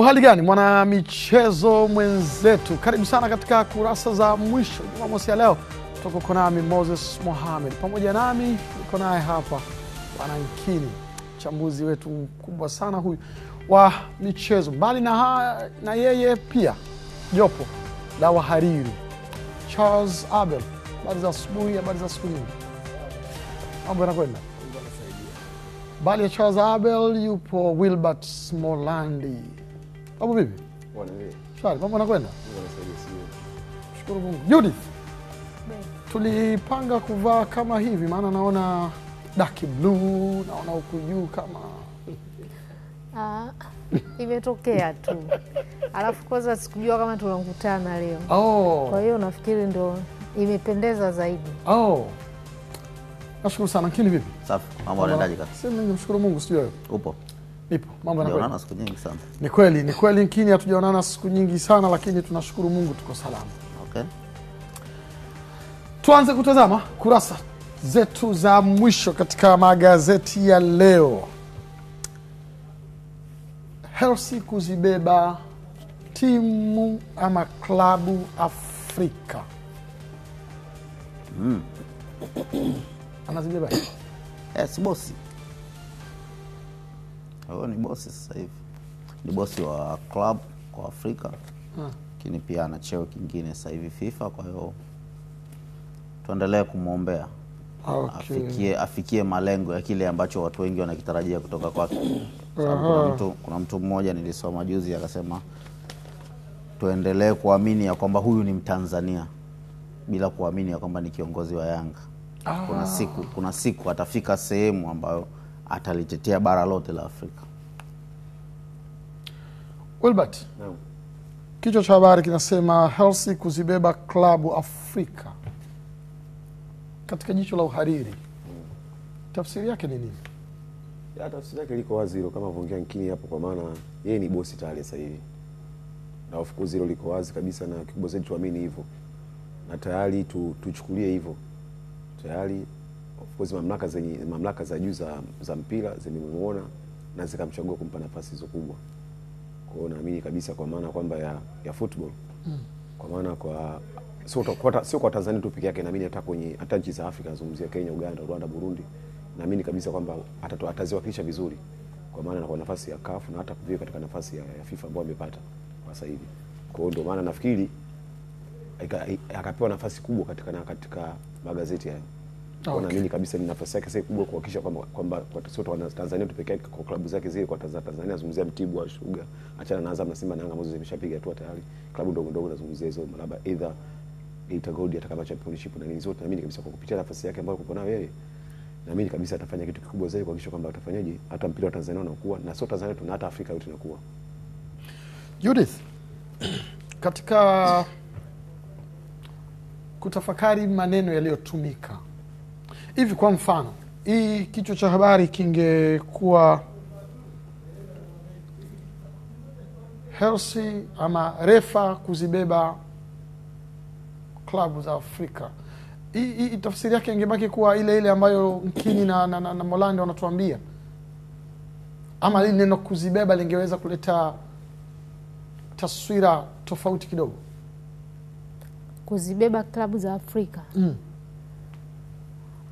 Uhali gani mwana michezo mwenzetu, karibu sana katika kurasa za mwisho Jumamosi ya leo. Tuko nami Moses Mohamed, pamoja nami niko naye hapa Bwana Nkini, mchambuzi wetu mkubwa sana huyu wa michezo. Bali na yeye pia jopo la wahariri Charles Abel. Habari za asubuhi, habari za siku nyingi. Mambo yanakwenda? Bali ya Charles Abel yupo Wilbert Smolandi. Hapo bibi? Bwana wewe. Shwari, mambo yanakwenda? Mungu anasaidia sio. Shukuru Mungu. Judith. Tulipanga kuvaa kama hivi maana naona dark blue, naona huku juu kama imetokea tu. Alafu kwanza sikujua kama tunakutana leo. Kwa hiyo nafikiri ndio imependeza zaidi. Nashukuru sana. Kini vipi? Safi. Mambo yanaendaje kaka? Sema nimshukuru Mungu, sio wewe. Upo? Nipo. Mambo yanakwenda. Tunaonana siku nyingi sana. Ni kweli Nkini hatujaonana siku nyingi sana, lakini tunashukuru Mungu tuko salama. Okay. Tuanze kutazama kurasa zetu za mwisho katika magazeti ya leo. Hersi kuzibeba timu ama klabu Afrika. Anazibeba? Si bosi. Ni bosi sasa hivi. Ni bosi wa club kwa Afrika. Lakini pia ana cheo kingine sasa hivi FIFA, kwa hiyo tuendelee kumuombea. Afikie malengo ya kile ambacho watu wengi wanakitarajia kutoka kwake. Kuna mtu mmoja nilisoma juzi akasema tuendelee kuamini ya kwamba huyu ni Mtanzania bila kuamini ya kwamba ni kiongozi wa Yanga. Kuna siku atafika sehemu ambayo atalitetea bara lote la Afrika. Wilbert. Naam. Kichwa cha habari kinasema Hersi kuzibeba klabu Afrika. Katika jicho la uhariri, tafsiri yake ni nini? Tafsiri yake liko wazi hilo, kama vongea Nkini hapo, kwa maana yeye ni bosi tayari sasa hivi. Na of course hilo liko wazi kabisa, na kikubwa zaidi tuamini hivyo. Na tayari tuchukulie hivyo. Tayari of course mamlaka za juu za mpira zimemuona na zikamchagua kumpa nafasi hizo kubwa. Kwa hiyo naamini kabisa, kwa maana kwamba ya football. Kwa maana sio kwa Tanzania tu pekee yake, naamini hata nchi za Afrika, nazungumzia Kenya, Uganda, Rwanda, Burundi, naamini kabisa kwamba ataziwakilisha vizuri, kwa maana kwa nafasi ya CAF na hata kuvia katika nafasi ya FIFA ambayo amepata kwa sasa hivi. Kwa hiyo ndio maana nafikiri akapewa nafasi kubwa katika magazeti haya. Kwa naamini kabisa ni nafasi yake sasa kubwa kuhakikisha kwamba sio Tanzania tu pekee yake, kwa klabu zake zile kwa Tanzania, nazungumzia Mtibwa, Sugar, achana na Azam na Simba na Yanga ambazo zimeshapiga hatua tayari. Klabu ndogo ndogo nazungumzia hizo, labda either Geita Gold atakama championship na nini zote, naamini kabisa kwa kupitia nafasi yake ambayo yuko nayo yeye, naamini kabisa atafanya kitu kikubwa zaidi kuhakikisha kwamba atafanyaje hata mpira wa Tanzania unakuwa, na sio Tanzania tu, na hata Afrika yote inakuwa. Judith, katika kutafakari maneno yaliyotumika hivi, kwa mfano hii kichwa cha habari kingekuwa Hersi ama refa kuzibeba klabu za Afrika, hii tafsiri yake ingebaki kuwa ile ambayo Nkini na Molandi wanatuambia, ama hili neno kuzibeba lingeweza kuleta taswira tofauti kidogo? Kuzibeba klabu za Afrika.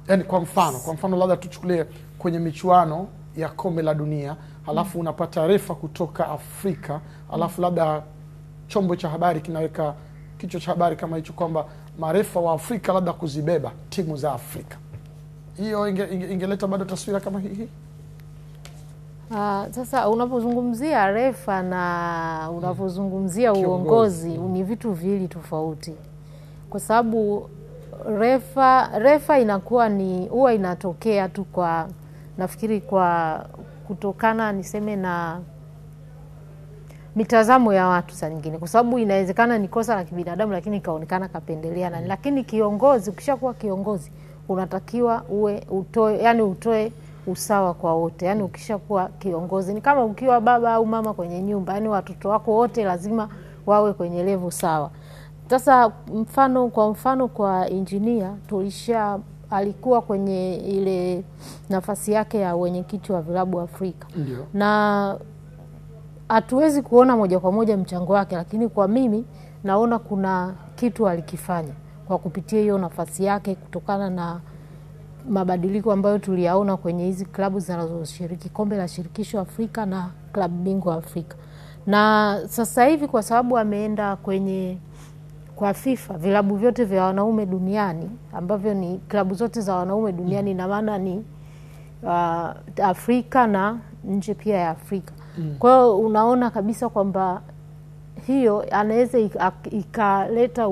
Yaani kwa mfano labda tuchukulie kwenye michuano ya kombe la dunia, halafu unapata refa kutoka Afrika, halafu labda chombo cha habari kinaweka kichwa cha habari kama hicho kwamba marefa wa Afrika labda kuzibeba timu za Afrika. Hiyo ingeleta bado taswira kama hii? Sasa unapozungumzia refa na unapozungumzia uongozi ni vitu viwili tofauti. Kwa sababu refa inakuwa huwa inatokea tu kwa, nafikiri kwa kutokana niseme na mitazamo ya watu saa nyingine, kwa sababu inawezekana ni kosa la kibinadamu lakini ikaonekana kapendelea nani. Lakini kiongozi, ukishakuwa kiongozi unatakiwa utoe usawa kwa wote. Yani ukishakuwa kiongozi ni kama ukiwa baba au mama kwenye nyumba, yani watoto wako wote lazima wawe kwenye level sawa. Sasa kwa mfano kwa engineer alikuwa kwenye ile nafasi yake ya wenyekiti wa vilabu Afrika. Ndiyo. Na hatuwezi kuona moja kwa moja mchango wake, lakini kwa mimi naona kuna kitu alikifanya kwa kupitia hiyo nafasi yake, kutokana na mabadiliko ambayo tuliyaona kwenye hizi klabu zinazoshiriki kombe la shirikisho Afrika na klabu bingwa Afrika. Na sasa hivi kwa sababu ameenda kwa FIFA, vilabu vyote vya wanaume duniani ambavyo ni klabu zote za wanaume duniani, na maana ni Afrika na nje pia ya Afrika. Kwa hiyo unaona kabisa kwamba hiyo anaweza ikaleta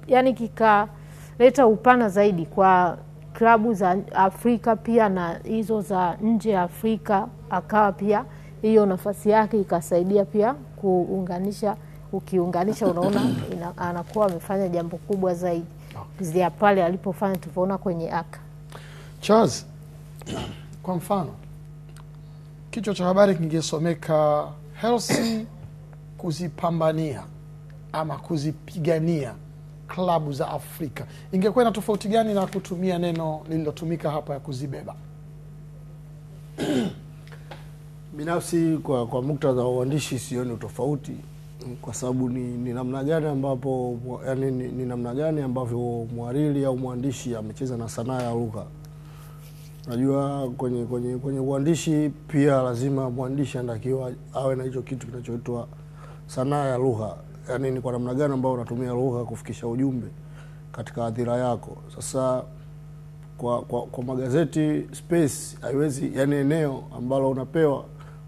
yani kikaleta upana zaidi kwa klabu za Afrika pia na hizo za nje ya Afrika, akawa pia hiyo nafasi yake ikasaidia pia kuunganisha. Ukiunganisha unaona anakuwa amefanya jambo kubwa zaidi ya pale alipofanya tulipoona kwenye aka. Charles, kwa mfano kichwa cha habari kingesomeka Hersi kuzipambania ama kuzipigania klabu za Afrika, ingekuwa na tofauti gani na kutumia neno lililotumika hapa ya kuzibeba? Binafsi kwa muktadha wa uandishi sioni tofauti, kwa sababu ni namna gani ambapo yani ni namna gani ambavyo mhariri au mwandishi amecheza na sanaa ya lugha. Najua kwenye uandishi pia lazima mwandishi anatakiwa awe na hicho kitu kinachoitwa sanaa ya lugha. Yani ni kwa namna gani ambao unatumia lugha kufikisha ujumbe katika hadhira yako. Sasa kwa magazeti space haiwezi, yani eneo ambalo unapewa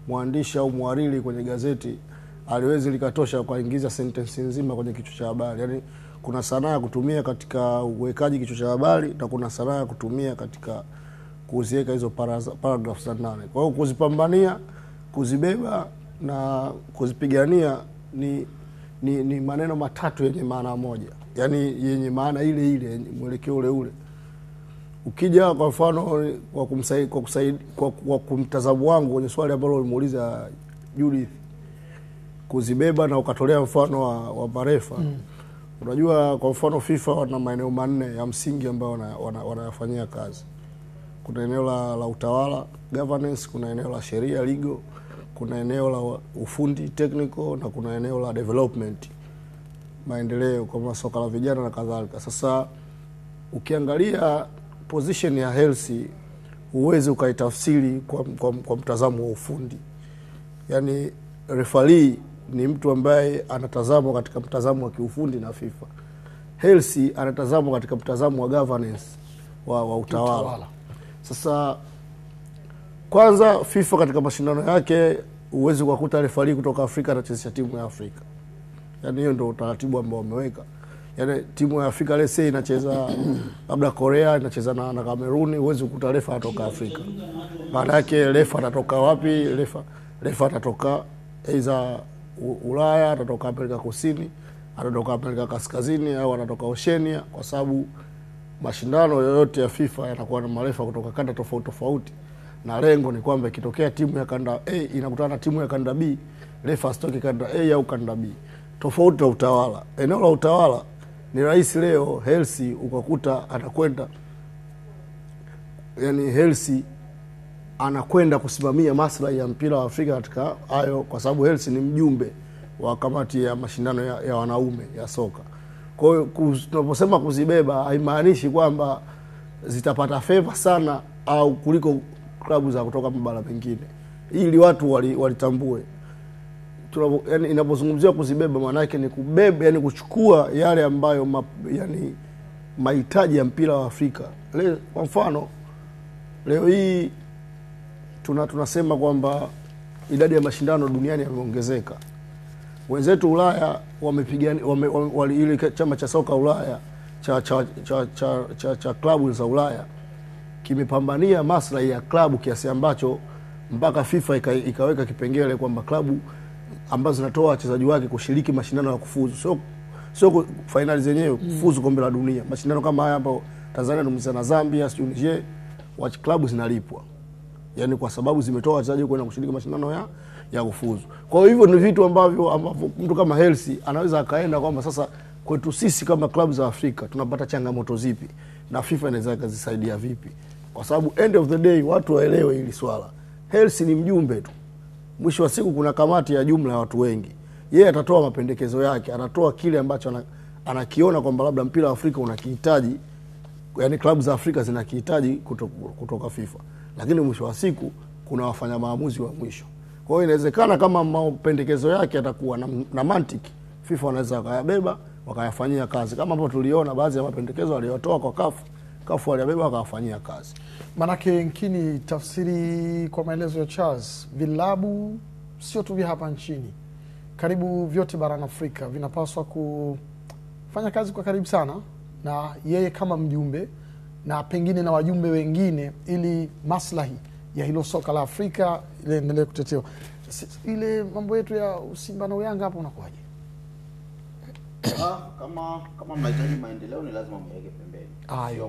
mwandishi au mhariri kwenye gazeti aliwezi likatosha kwa ingiza sentence nzima kwenye kichwa cha habari. Yani kuna sanaa ya kutumia katika uwekaji kichwa cha habari na kuna sanaa ya kutumia katika kuziweka hizo paragraphs za ndani. Kwa hiyo kuzipambania, kuzibeba na kuzipigania ni maneno matatu yenye maana moja. Yani yenye maana ile ile, mwelekeo ule ule. Ukija kwa mfano kwa kumtazamo wangu kwenye swali ambalo ulimuuliza Judith, kuzibeba na ukatolea mfano wa marefa. Unajua kwa mfano FIFA wana maeneo 4 ya msingi ambayo wanayafanyia kazi. Kuna eneo la utawala, governance, kuna eneo la sheria, legal, kuna eneo la ufundi, technical, na kuna eneo la development, maendeleo kama soka la vijana na kadhalika. Sasa ukiangalia position ya Hersi uweze ukaitafsiri kwa mtazamo wa ufundi. Yani referee ni mtu ambaye anatazamwa katika mtazamo wa kiufundi na FIFA. Hersi anatazamwa katika mtazamo wa governance wa utawala. Sasa kwanza FIFA katika mashindano yake uweze kukuta referee kutoka Afrika anachezesha timu ya Afrika. Yani hiyo ndio utaratibu ambao wameweka. Yani timu ya Afrika let's say inacheza labda Korea inacheza na Cameroon, uweze kukuta refa kutoka Afrika. Maana yake refa atatoka wapi? Refa atatoka aidha Ulaya, atatoka Amerika Kusini, atatoka Amerika Kaskazini, au anatoka Oceania, kwa sababu mashindano yoyote ya FIFA yanakuwa na marefa kutoka kanda tofauti tofauti, na lengo ni kwamba ikitokea timu ya kanda A inakutana na timu ya kanda B, refa asitoke kanda A au kanda B. Tofauti na utawala. Eneo la utawala ni rais leo Hersi ukakuta anakwenda, yani Hersi anakwenda kusimamia maslahi ya mpira wa Afrika katika hayo, kwa sababu Hersi ni mjumbe wa kamati ya mashindano ya wanaume ya soka. Kwa hiyo tunaposema kuzibeba haimaanishi kwamba zitapata favor sana au kuliko klabu za kutoka mabara mengine, ili watu walitambue. Yani inapozungumzia kuzibeba maana yake ni kubeba, yani kuchukua yale ambayo yani mahitaji ya mpira wa Afrika. Kwa mfano leo hii tunasema kwamba idadi ya mashindano duniani yameongezeka. Wenzetu Ulaya wamepigania ile chama cha soka Ulaya cha klabu za Ulaya kimepambania maslahi ya klabu kiasi ambacho mpaka FIFA ikaweka kipengele kwamba klabu ambazo zinatoa wachezaji wake kushiriki mashindano ya kufuzu, sio finali zenyewe, kufuzu kombe la dunia. Mashindano kama haya ambapo Tanzania tumecheza na Zambia, Tunisia, klabu zinalipwa. Yani kwa sababu zimetoa wachezaji kwenda kushiriki mashindano ya kufuzu. Kwa hivyo ni vitu ambavyo mtu kama Hersi anaweza akaenda kwamba sasa kwetu sisi kama klabu za Afrika tunapata changamoto zipi na FIFA inaweza kuzisaidia vipi. Kwa sababu end of the day watu waelewe hili swala. Hersi ni mjumbe tu. mwisho wa siku kuna kamati ya jumla ya watu wengi. Yeye atatoa mapendekezo yake, atatoa kile ambacho anakiona kwamba labda mpira wa Afrika unakihitaji, yani klabu za Afrika zinakihitaji kutoka FIFA. Lakini mwisho wa siku kuna wafanya maamuzi wa mwisho. Kwa hiyo inawezekana kama mapendekezo yake yatakuwa na mantiki, FIFA wanaweza wakayabeba wakayafanyia kazi, kama hapo tuliona baadhi ya mapendekezo aliyotoa kwa CAF waliyabeba wakayafanyia kazi. Manake Nkini, tafsiri kwa maelezo ya Charles, vilabu sio tu vya hapa nchini, karibu vyote barani Afrika vinapaswa kufanya kazi kwa karibu sana na yeye kama mjumbe na pengine na wajumbe wengine, ili maslahi ya hilo soka la Afrika liendelee kutetewa. Ile mambo yetu ya Simba na Yanga hapo unakuaje? Kama mnahitaji maendeleo ni lazima mweke pembeni. Sio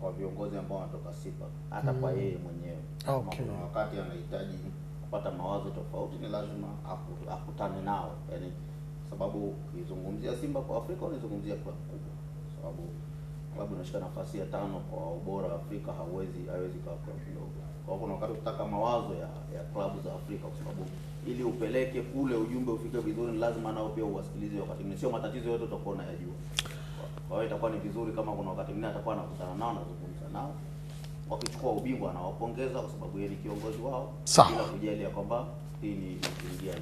kwa viongozi ambao wanatoka Simba, hata kwa yeye mwenyewe. Okay. Wakati anahitaji kupata mawazo tofauti ni lazima akutane nao. Yaani sababu ukizungumzia Simba kwa Afrika unazungumzia klabu kubwa. Sababu klabu inashika nafasi ya 5 kwa ubora wa Afrika, haiwezi kwa klabu ndogo. Kwa hiyo kuna wakati utaka mawazo ya klabu za Afrika, kwa sababu ili upeleke kule ujumbe ufike vizuri lazima nao pia uwasikilize wakati mwingine. Sio matatizo yote utakuwa unayajua. Kwa hiyo itakuwa ni vizuri kama kuna wakati mwingine atakuwa anakutana nao na kuzungumza nao. Wakichukua ubingwa anawapongeza kwa sababu yeye ni kiongozi wao, bila kujali kwamba hii ni ingia.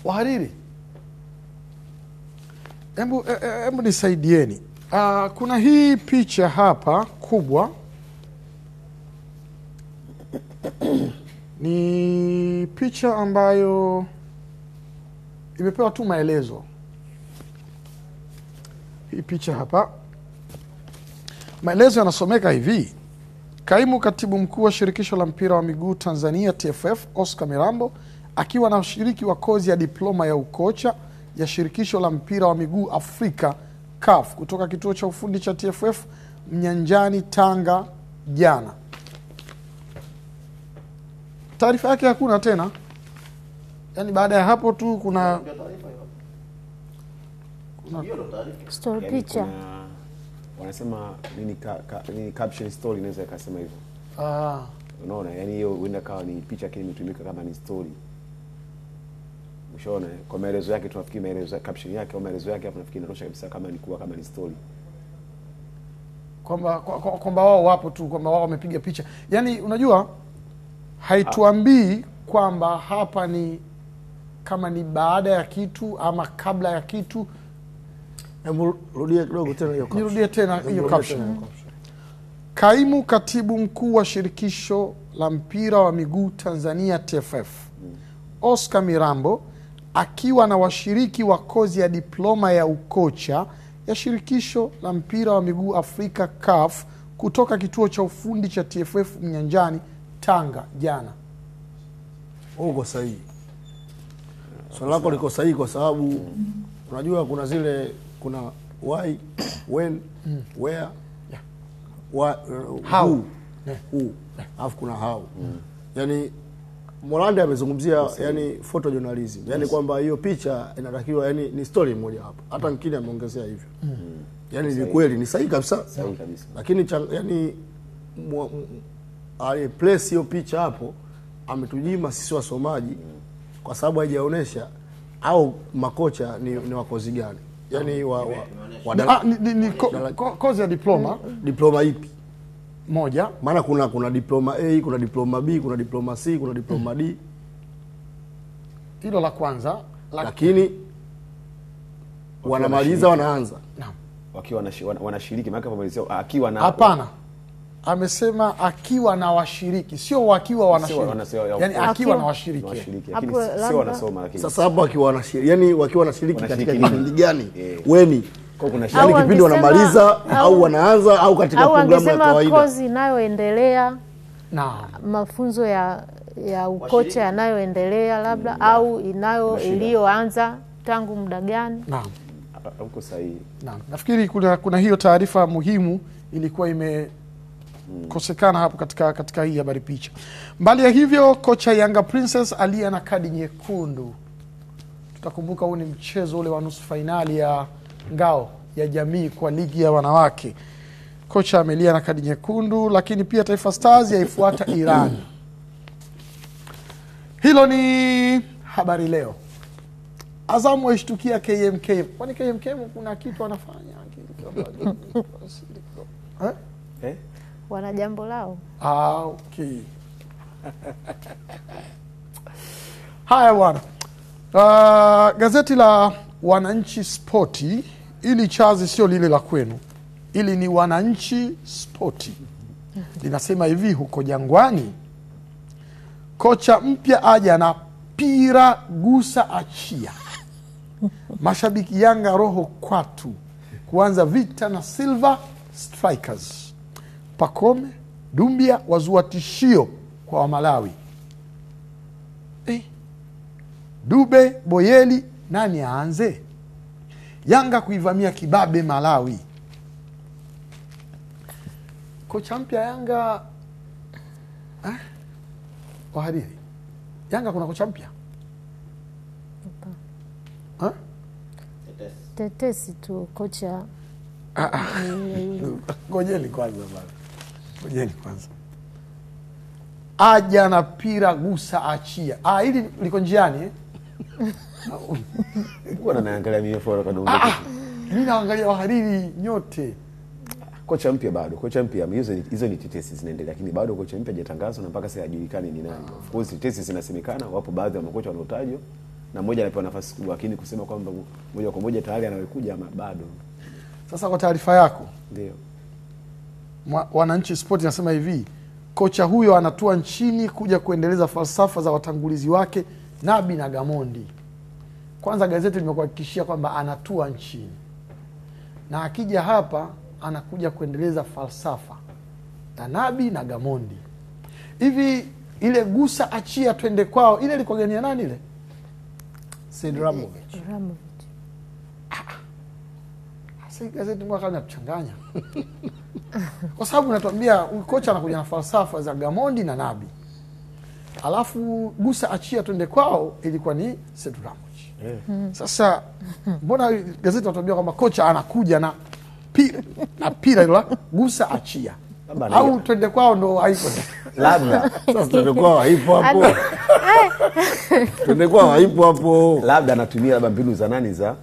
Wahariri, hebu nisaidieni. Kuna hii picha hapa kubwa. Ni picha ambayo imepewa tu maelezo. Hii picha hapa, maelezo yanasomeka hivi: Kaimu katibu mkuu wa shirikisho la mpira wa miguu Tanzania TFF Oscar Mirambo akiwa na ushiriki wa kozi ya diploma ya ukocha ya shirikisho la mpira wa miguu Afrika CAF kutoka kituo cha ufundi cha TFF Mnyanjani Tanga jana. Taarifa yake hakuna tena. Yaani baada ya hapo tu kuna story picture. Wanasema nini caption story inaweza ikasema hivyo. Unaona, yani hiyo huenda kawa ni picha kile imetumika kama ni story. Ushaona kwa maelezo yake, tunafikiri maelezo caption yake au maelezo yake hapo nafikiri inatosha kabisa kama ni kuwa kama ni story. Kwamba wao wapo tu, kwamba wao wamepiga picha. Yaani unajua haituambii kwamba hapa ni kama ni baada ya kitu ama kabla ya kitu. Hebu rudia kidogo tena hiyo caption. Nirudie tena hiyo caption. Kaimu katibu mkuu wa shirikisho la mpira wa miguu Tanzania TFF Oscar Mirambo akiwa na washiriki wa kozi ya diploma ya ukocha ya shirikisho la mpira wa miguu Afrika CAF kutoka kituo cha ufundi cha TFF Mnyanjani Tanga jana. Uko sahihi. Swali lako liko sahihi kwa sababu unajua kuna zile kuna why, when, where, how, who, alafu kuna how. Yani Morande amezungumzia yani photojournalism. Yani kwamba hiyo picha inatakiwa yani ni story moja hapo. Hata Nkini ameongezea hivyo. Yani ni kweli ni sahihi kabisa. Sahihi kabisa. Lakini yani place hiyo picha hapo ametujima sisi wasomaji kwa sababu haijaonesha au makocha ni wakozi gani. Yani kozi ya diploma ipi? Moja. Maana kuna diploma A, kuna diploma B, kuna diploma C, kuna diploma D. Hilo la kwanza. Lakini wanamaliza wanaanza. Naam. Wakiwa wanashiriki maana kama malizia akiwa na. Hapana. Amesema akiwa na washiriki, sio wakiwa wanashiriki. Yaani akiwa na washiriki. Lakini sio wanasoma lakini. Sasa hapo wakiwa wanashiriki, yani wakiwa wanashiriki katika kipindi gani? Weni. Kwa kuna shiriki kipindi wanamaliza au wanaanza au katika programu ya kawaida. Au kozi inayoendelea na mafunzo ya ukocha yanayoendelea labda au iliyoanza tangu muda gani? Naam. Uko sahihi. Naam. Nafikiri kuna hiyo taarifa muhimu ilikuwa kosekana hapo katika hii habari picha. Mbali ya hivyo, kocha Yanga Princess aliye na kadi nyekundu. Tutakumbuka huu ni mchezo ule wa nusu finali ya ngao ya jamii kwa ligi ya wanawake. Kocha amelia na kadi nyekundu, lakini pia Taifa Stars yaifuata Iran. Hilo ni habari leo. Azam waishtukia KMKM. Kwani KMKM kuna kitu wanafanya? Wana jambo lao. Okay. Haya bwana. Gazeti la Wananchi Spoti, ili chazi sio lile la kwenu, ili ni Wananchi Spoti, linasema hivi: huko Jangwani, kocha mpya aja na pira gusa achia. Mashabiki Yanga roho kwatu kuanza vita na Silver Strikers. Pacome, Dumbia wazua tishio kwa Wamalawi. Dube, Boyeli, nani aanze? Yanga kuivamia kibabe Malawi. Kocha mpya Yanga wahariri. Yanga kuna kocha mpya? Tetesi tu kocha. Ngojeni kwanza bwana. Ngojeni kwanza. Aja na pira gusa achia. Hili liko njiani Bwana naangalia mimi fora kadongo. Mimi naangalia wahariri nyote. Kocha mpya bado. Kocha mpya hizo ni tetesi zinaendelea, lakini bado kocha mpya hajatangazwa na mpaka sasa hajulikani ni nani. Of course tetesi zinasemekana, wapo baadhi ya makocha wanaotajwa na mmoja anapewa nafasi kubwa, lakini kusema kwamba moja kwa moja tayari anakuja ama bado. Sasa kwa taarifa yako, ndio Wananchi Sport inasema hivi: kocha huyo anatua nchini kuja kuendeleza falsafa za watangulizi wake Nabi na Gamondi. Kwanza gazeti limekuhakikishia kwamba anatua nchini, na akija hapa anakuja kuendeleza falsafa na Nabi na Gamondi. Hivi ile gusa achia twende kwao, ile ilikuwa gani ya nani ile? Ramovich. Sasa gazeti mwaka linatuchanganya. Kwa sababu natuambia kocha anakuja na falsafa za Gamondi na Nabi. Alafu gusa achia twende kwao ilikuwa ni Ramovich. Sasa mbona gazeti natuambia kwamba kocha anakuja na pira ila gusa achia? Au twende kwao ndo haipo? Labda sasa twende kwao haipo hapo. Twende kwao haipo hapo. Labda anatumia labda mbinu za nani za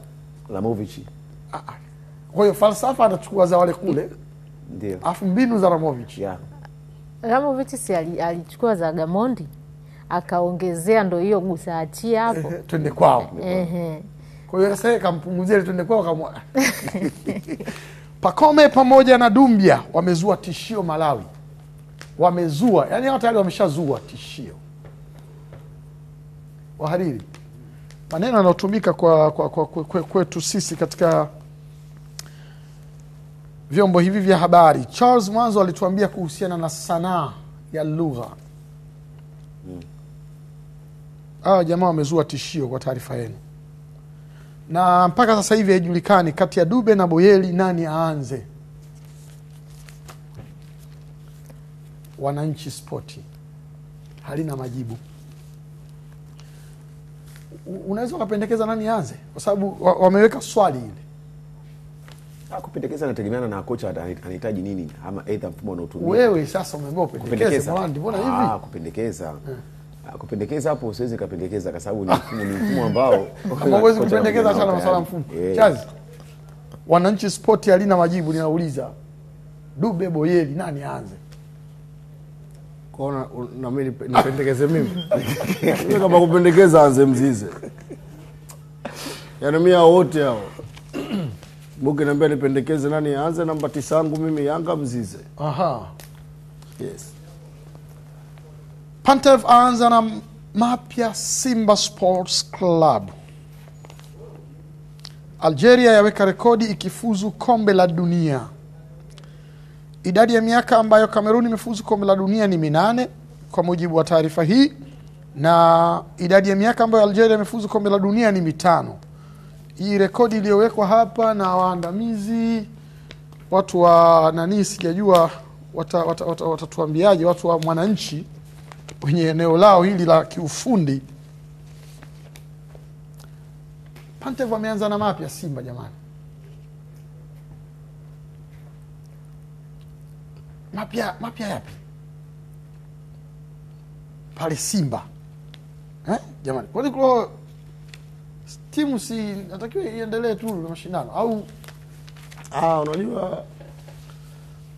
Ramovich. Kwa hiyo falsafa anachukua za wale kule. Ndio. Afu mbinu za Ramovich. Yeah. Ramovich si alichukua za Gamondi akaongezea ndo hiyo gusa achia hapo. Twende kwao. Kwa hiyo sasa kampunguzia ile twende kwao kama Pacome pamoja na Dumbia wamezua tishio Malawi. Wamezua, yani hao tayari wameshazua tishio. Wahariri, maneno yanayotumika kwetu sisi katika vyombo hivi vya habari. Charles mwanzo alituambia kuhusiana na sanaa ya lugha. Jamaa wamezua tishio kwa taarifa yenu. Na mpaka sasa hivi haijulikani kati ya Dube na Boyeli nani aanze. Wananchi Spoti halina majibu. Unaweza kupendekeza nani aanze? Kwa sababu wameweka swali ile. Kupendekeza inategemeana na kocha anahitaji nini, ama aidha mfumo unaotumia. Wewe sasa umeamua kupendekeza Molandi, mbona hivi? Kupendekeza. Kupendekeza hapo siwezi kupendekeza kwa sababu ni mfumo ambao kama huwezi kupendekeza hata na masuala mfumo. Chazi. Wananchi Sport halina majibu, ninauliza. Dube, Boyeli nani aanze? Kwaona na mimi nipendekeze mimi. Kama kupendekeza aanze Mzize. Yaani mimi wote hao. Boke niambia nipendekeze nani aanze, namba 9 yangu mimi Yanga Mzize. Yes. Pantev aanza na mapya Simba Sports Club. Algeria yaweka rekodi ikifuzu kombe la dunia. Idadi ya miaka ambayo Kameruni imefuzu kombe la dunia ni 8 kwa mujibu wa taarifa hii, na idadi ya miaka ambayo Algeria imefuzu kombe la dunia ni 5. Hii rekodi iliyowekwa hapa na waandamizi, watu wa nani sijajua watatuambiaje, watu wa Mwananchi kwenye eneo lao hili la kiufundi. Pantev ameanza na mapya Simba jamani. Mapya yapi? Pale Simba. Jamani, kwani kwa timu si natakiwa iendelee tu na mashindano au unajua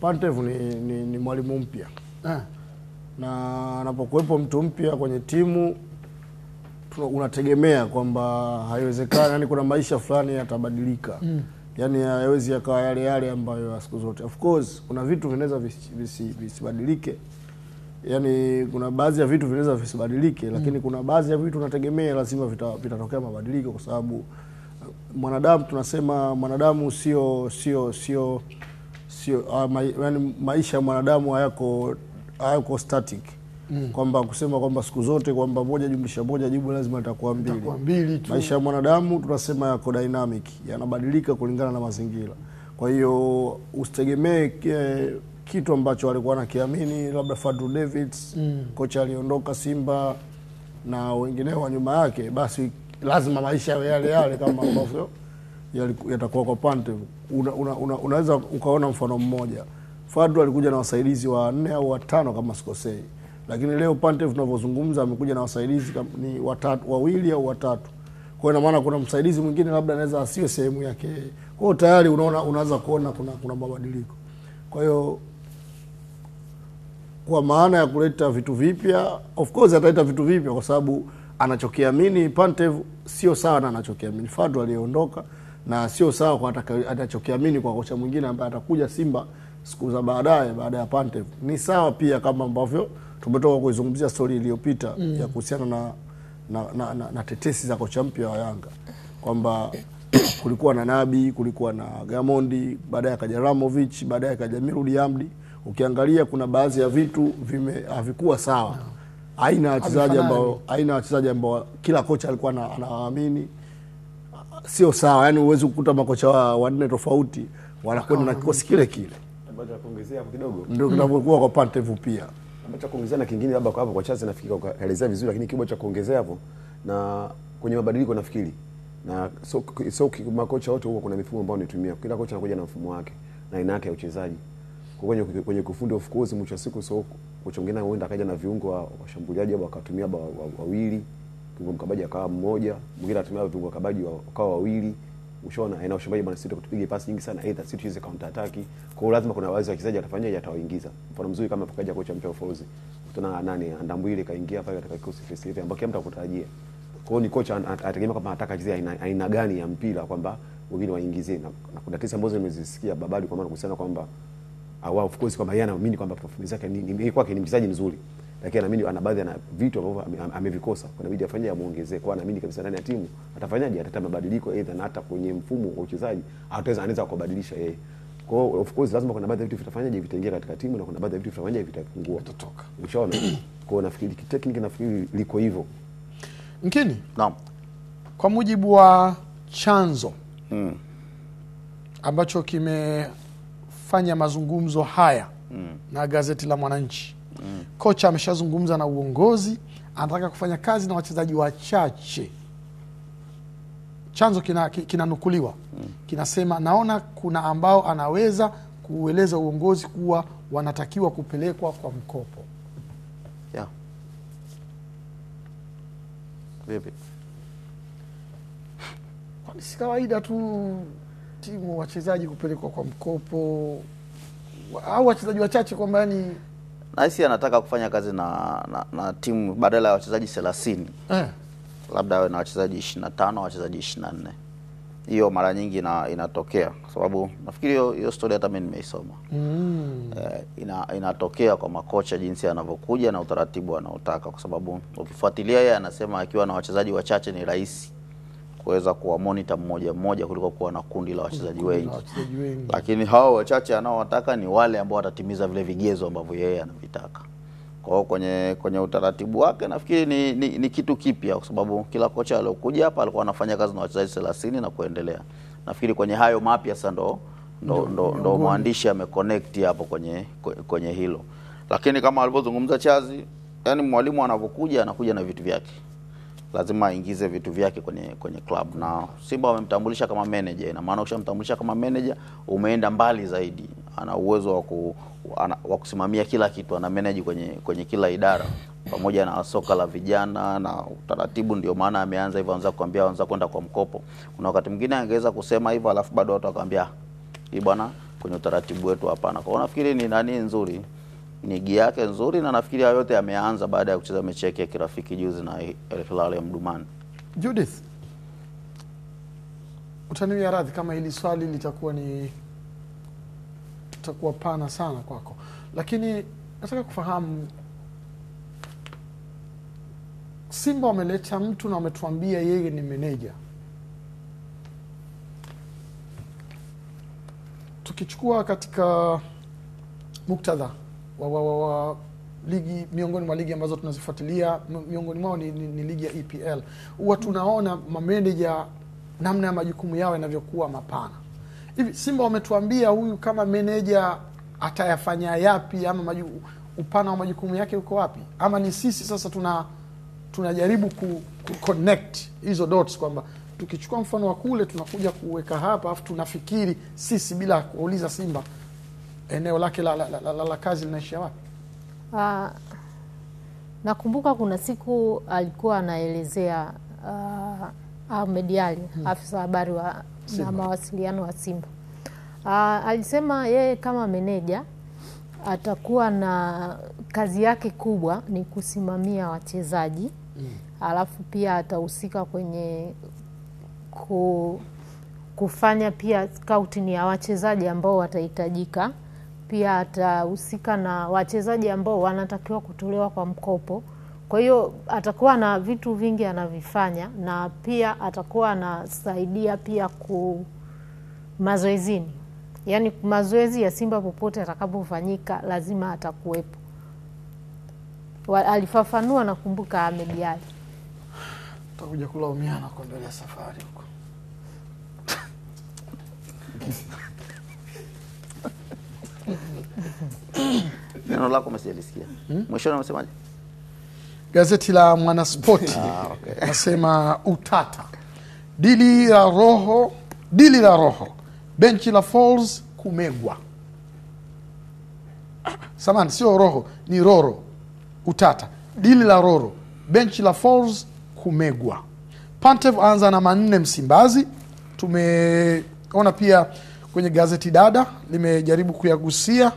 Pantev ni mwalimu mpya. Na anapokuwepo mtu mpya kwenye timu unategemea kwamba haiwezekani, yani kuna maisha fulani yatabadilika. Yani haiwezi yakawa yale ambayo siku zote. Of course kuna vitu vinaweza visibadilike. Yani kuna baadhi ya vitu vinaweza visibadilike, lakini kuna baadhi ya vitu unategemea lazima vitatokea mabadiliko, kwa sababu mwanadamu, tunasema mwanadamu sio yani maisha ya mwanadamu hayako static. Kwamba kusema kwamba siku zote kwamba 1+1 jibu lazima litakuwa 2. Maisha ya mwanadamu tunasema yako dynamic, yanabadilika kulingana na mazingira. Kwa hiyo usitegemee kitu ambacho alikuwa anakiamini labda Fadlu Davids, kocha aliondoka Simba na wengineo wa nyuma yake, basi lazima maisha yale kama ambavyo yatakuwa kwa Pantev. Unaweza ukaona mfano mmoja. Fadlu alikuja na wasaidizi wa 4 au 5 kama sikosei. Lakini leo Pantev tunavyozungumza amekuja na wasaidizi ni 2 au 3. Kwa hiyo maana kuna msaidizi mwingine labda anaweza asiwe sehemu yake. Kwa hiyo tayari unaanza kuona kuna mabadiliko. Kwa hiyo kwa maana ya kuleta vitu vipya, of course ataleta vitu vipya kwa sababu anachokiamini Pantev sio sawa na anachokiamini Fadlu aliyeondoka, na sio sawa kwa atachokiamini kwa kocha mwingine ambaye atakuja Simba siku za baada ya Pantev. Ni sawa pia kama ambavyo tumetoka kuizungumzia story iliyopita ya kuhusiana na tetesi za kocha mpya wa Yanga, kwamba kulikuwa na Nabi, kulikuwa na Gamondi, baadaye akaja Ramovic, baadaye akaja Mirudi Hamdi. Ukiangalia kuna baadhi ya vitu havikuwa sawa. Aina wachezaji ambao kila kocha alikuwa anaamini sio sawa. Yani uweze kukuta makocha wanne tofauti wanakwenda na kikosi kile. Labda kuongezea hapo kidogo. Ndio kinapokuwa kwa Pantev pia. Labda kuongezea na kingine labda kwa hapo kwa Chazi nafikiri kaelezea vizuri, lakini kibocha cha kuongezea hapo na kwenye mabadiliko nafikiri. Na so makocha wote huwa kuna mifumo ambayo wanatumia. Kila kocha anakuja na mfumo wake na aina yake ya uchezaji. Kwenye kufundi of course mwisho siku kocha mwingine huenda akaja na viungo washambuliaji au akatumia wawili, kiungo mkabaji akawa mmoja, mwingine atumia viungo mkabaji wakawa wawili. Ushaona aina ushambaji bwana sisi tukupiga pasi nyingi sana, either sisi tucheze counter attack. Kwa hiyo lazima kuna wazi wachezaji atafanyaje, atawaingiza. Mfano mzuri kama pakaja kocha mpya Fozi, kutana nani Andambwile kaingia pale katika kikosi first hivi ambapo mtu akutarajia. Kwa hiyo ni kocha atategemea kama anataka acheze aina gani ya mpira, kwamba wengine waingizie. Na kuna tesa ambazo nimezisikia Babali kwa maana kuhusiana kwamba of course kwamba yeye anaamini kwamba performance yake ni kwake ni mchezaji mzuri, lakini anaamini ana baadhi ya vitu ambavyo amevikosa, kuna bidii afanye amuongezee. Kwa anaamini kabisa ndani ya timu atafanyaje, ataleta mabadiliko aidha na hata kwenye mfumo wa uchezaji anaweza kubadilisha yeye. Kwa hiyo of course lazima kuna baadhi ya vitu vitafanyaje vitaingia katika timu, na kuna baadhi ya vitu vitafanyaje vitapungua, vitatoka. Ushaona? Kwa hiyo nafikiri technique nafikiri liko hivyo. Mkini? Naam. Kwa mujibu wa chanzo ambacho kimefanya mazungumzo haya na gazeti la Mwananchi, kocha ameshazungumza na uongozi, anataka kufanya kazi na wachezaji wachache. Chanzo kinanukuliwa kinasema, naona kuna ambao anaweza kueleza uongozi kuwa wanatakiwa kupelekwa kwa mkopo. Yeah. Vipi? Kwani si kawaida tu timu wachezaji kupelekwa kwa mkopo au wachezaji wachache, kwamba yani Naisi anataka kufanya kazi na timu badala ya wachezaji 30. Labda awe na wachezaji 25, wachezaji 24. Hiyo mara nyingi inatokea, kwa sababu nafikiri hiyo story hata mimi nimeisoma. Inatokea kwa makocha jinsi anavyokuja na utaratibu anaotaka, kwa sababu ukifuatilia yeye anasema akiwa na wachezaji wachache ni rahisi kuweza kuwa monitor mmoja kuliko kuwa na kundi la wachezaji wengi. Lakini hao wachache anaowataka ni wale ambao watatimiza vile vigezo ambavyo yeye anavitaka. Kwa hiyo kwenye utaratibu wake nafikiri ni kitu kipya, kwa sababu kila kocha aliyokuja hapa alikuwa anafanya kazi na wachezaji 30 na kuendelea. Nafikiri kwenye hayo mapya sasa ndo mwandishi ameconnect hapo kwenye hilo. Lakini kama alivyozungumza Chazi, yani mwalimu anapokuja anakuja na vitu vyake. Lazima aingize vitu vyake kwenye club, na Simba wamemtambulisha kama manager. Ina maana ukishamtambulisha kama manager umeenda mbali zaidi. ana uwezo wa kusimamia kila kitu, ana manage kwenye kila idara pamoja na soka la vijana na utaratibu. Ndio maana ameanza hivyo, anza kuambia anza kwenda kwa mkopo. Kuna wakati mwingine angeweza kusema hivyo alafu bado watu wakamwambia hii bwana kwenye utaratibu wetu hapana. Kwa nafikiri ni nani nzuri, ni gia yake nzuri, na nafikiri hayo yote yameanza baada ya kucheza mechi yake ya kirafiki juzi na Al Hilal ya Mdumani. Judith, utaniwia radhi kama hili swali litakuwa pana sana kwako, lakini nataka kufahamu, Simba wameleta mtu na wametuambia yeye ni meneja. Tukichukua katika muktadha wa ligi, miongoni mwa ligi ambazo tunazifuatilia, miongoni mwao ni ligi ya EPL, huwa tunaona mameneja namna ya majukumu yao yanavyokuwa mapana. Hivi Simba wametuambia huyu kama meneja atayafanya yapi, ama upana wa majukumu yake uko wapi? Ama ni sisi sasa tunajaribu connect hizo dots, kwamba tukichukua mfano wa kule tunakuja kuweka hapa, afu tunafikiri sisi bila kuuliza Simba eneo lake la kazi linaishia wapi? Nakumbuka kuna siku alikuwa anaelezea Ahmed Ally, afisa habari na mawasiliano wa Simba. Alisema yeye kama meneja atakuwa na kazi yake kubwa ni kusimamia wachezaji. Alafu pia atahusika kwenye kufanya pia scouting ya wachezaji ambao watahitajika. Pia atahusika na wachezaji ambao wanatakiwa kutolewa kwa mkopo. Kwa hiyo atakuwa na vitu vingi anavifanya, na pia atakuwa anasaidia pia mazoezini. Yaani mazoezi ya Simba popote atakapofanyika lazima atakuwepo. Alifafanua nakumbuka Ahmed Ally. Tutakuja kulaumiana kuendelea safari huko. Neno lako msijalisikia. Mwishoni unasemaje? Gazeti la Mwanaspoti nasema utata. Dili la roho. Benchi la Falls kumegwa. Samahani, sio roho, ni roro. Utata. Dili la roro. Benchi la Falls kumegwa. Pantev anza na 4 Msimbazi. Tumeona pia kwenye gazeti dada limejaribu kuyagusia,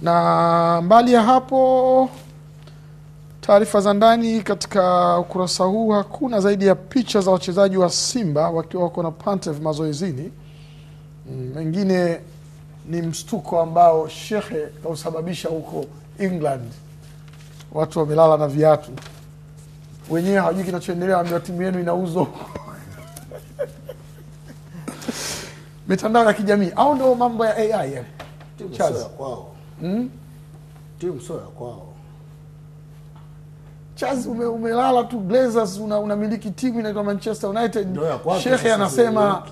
na mbali ya hapo taarifa za ndani katika ukurasa huu hakuna zaidi ya picha za wachezaji wa Simba wakiwa wako na Pantev mazoezini. Mengine ni mstuko ambao Shekhe kausababisha huko England. Watu wamelala na viatu. Wenyewe hawajui kinachoendelea, waambiwa timu yenu inauzwa. Mitandao ya kijamii au ndio mambo ya AI yale. Timu sio ya kwao. Timu sio ya kwao. Chaz umelala tu Glazers, unamiliki timu inaitwa Manchester United. Shekhe anasema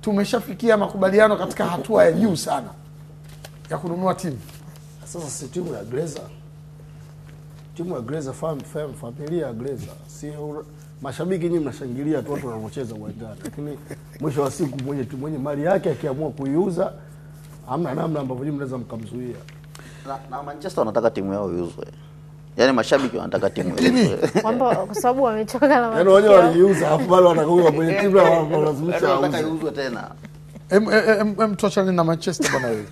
tumeshafikia makubaliano katika hatua ya juu sana ya kununua timu. Sasa si timu ya Glazer. Timu ya Glazer familia ya Glazer. Si mashabiki nyinyi mnashangilia tu watu wanaocheza uwanjani. Lakini mwisho wa siku mwenye mali yake akiamua kuiuza, hamna namna ambavyo nyinyi mnaweza mkamzuia. Na Manchester wanataka timu yao iuzwe. Yaani mashabiki wanataka timu iuzwe. Kwamba kwa sababu wamechoka na yaani wao waliuza afu bado watakuwa kwenye timu yao wanalazimisha wanataka iuzwe tena. Tuachane na Manchester bwana wewe.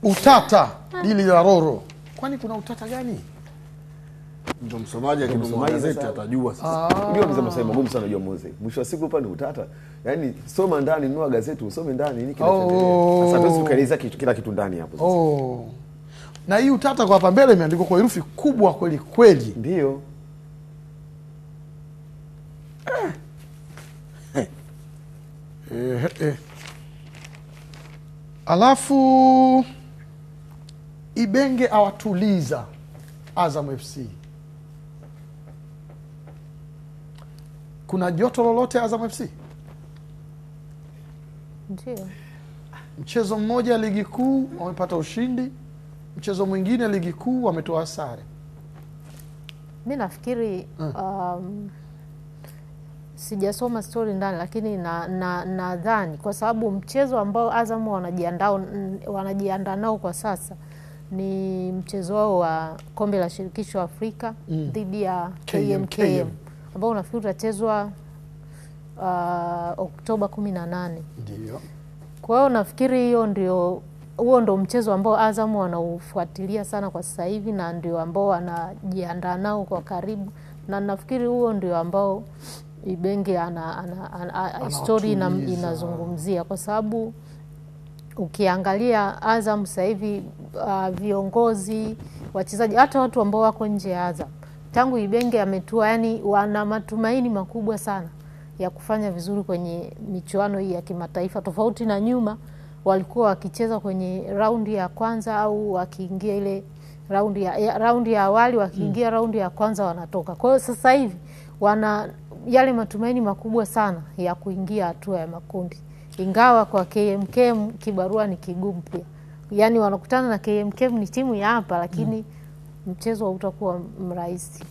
Utata dili la roro. Kwani kuna utata gani? Ndio msomaji akinunua gazeti atajua sasa. Ndio mzee msema magumu sana unajua Moze. Mwisho wa siku hapa ni utata. Yaani soma ndani, nunua gazeti, usome ndani, nini kinachoendelea. Sasa tuwezi kueleza kila kitu ndani hapo sasa. Na hii utata kwa hapa mbele imeandikwa kwa herufi kubwa kweli kweli. Ndio. Alafu Ibenge awatuliza Azam FC. Kuna joto lolote Azam FC? Ndio. Mchezo mmoja ligi kuu wamepata ushindi, mchezo mwingine ligi kuu wametoa sare. Mimi nafikiri sijasoma story ndani, lakini nadhani kwa sababu mchezo ambao Azam wanajiandaa nao kwa sasa ni mchezo wao wa kombe la shirikisho Afrika dhidi ya KMKM ambao unafikiri utachezwa Oktoba 18. Ndio. Kwa hiyo nafikiri huo ndio mchezo ambao Azam wanaufuatilia sana kwa sasa hivi na ndio ambao wanajiandaa nao kwa karibu, na nafikiri huo ndio ambao Ibenge story inazungumzia, kwa sababu ukiangalia Azam sasa hivi viongozi, wachezaji, hata watu ambao wako nje ya Azam tangu Ibenge ametua, yani wana matumaini makubwa sana ya kufanya vizuri kwenye michuano hii ya kimataifa, tofauti na nyuma walikuwa wakicheza kwenye raundi ya kwanza au wakiingia ile raundi ya awali, wakiingia raundi ya kwanza wanatoka. Kwa hiyo sasa hivi wana yale matumaini makubwa sana ya kuingia hatua ya makundi, ingawa kwa KMKM kibarua ni kigumu pia. Yani wanakutana na KMKM ni timu ya hapa, lakini mchezo utakuwa mrahisi.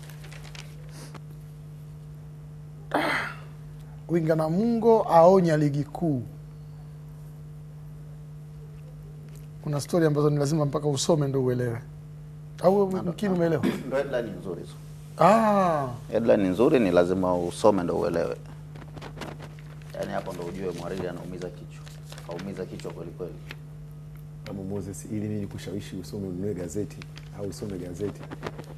Winga Namungo aonya ligi kuu. Kuna story ambazo ni lazima mpaka usome ndio uelewe. Au mkini umeelewa? Ndio headline nzuri hizo. Headline nzuri ni lazima usome ndio uelewe. Yaani hapo ndio ujue Mwariri anaumiza kichwa. Kaumiza kichwa kweli kweli. Kama Moses, ili mimi kushawishi usome ununue gazeti au usome gazeti,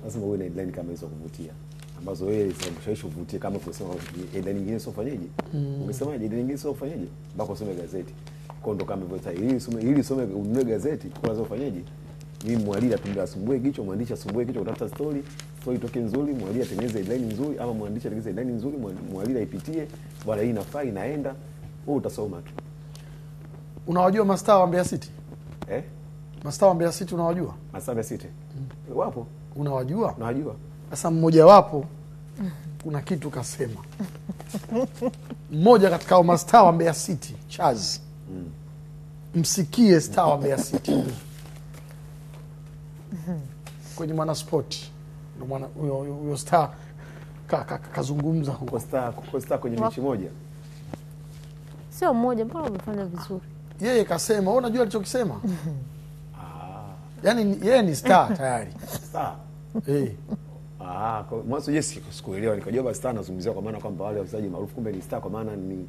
lazima uwe na headline kama hizo kuvutia, ambazo wewe zinakushawishi uvutie. Kama kusema headline nyingine sio fanyaje, ungesemaje headline nyingine sio fanyaje, mpaka usome gazeti. Kwa ndo kama hivyo ili usome ununue gazeti, kwa lazima ufanyaje? Mimi Mwariri atumbe asumbue kichwa, mwandishi asumbue kichwa kutafuta story toke nzuri, Mwariri atengeneze headline nzuri, ama mwandishi atengeneze headline nzuri, Mwariri aipitie, bwana hii inafaa inaenda, wewe utasoma tu. Unawajua mastaa wa Mbeya City? Mastaa wa Mbeya City unawajua? Mastaa wa Mbeya City wapo. Unawajua? Nawajua. Sasa mmoja wapo kuna kitu kasema. Mmoja katika mastaa wa Mbeya City, Chaz. Msikie star wa Mbeya City. Kwenye Mwana Sport. Ndio mwana huyo star kazungumza huko. Star kwenye mechi moja. Sio mmoja, mbona umefanya vizuri? Yeye kasema, wewe unajua alichokisema? Yaani yeye ni star tayari. Star. Kwa mwanzo Jesse sikuelewa, nikajua basi star nazungumzia kwa maana kwamba wale wachezaji maarufu, kumbe ni star kwa maana ni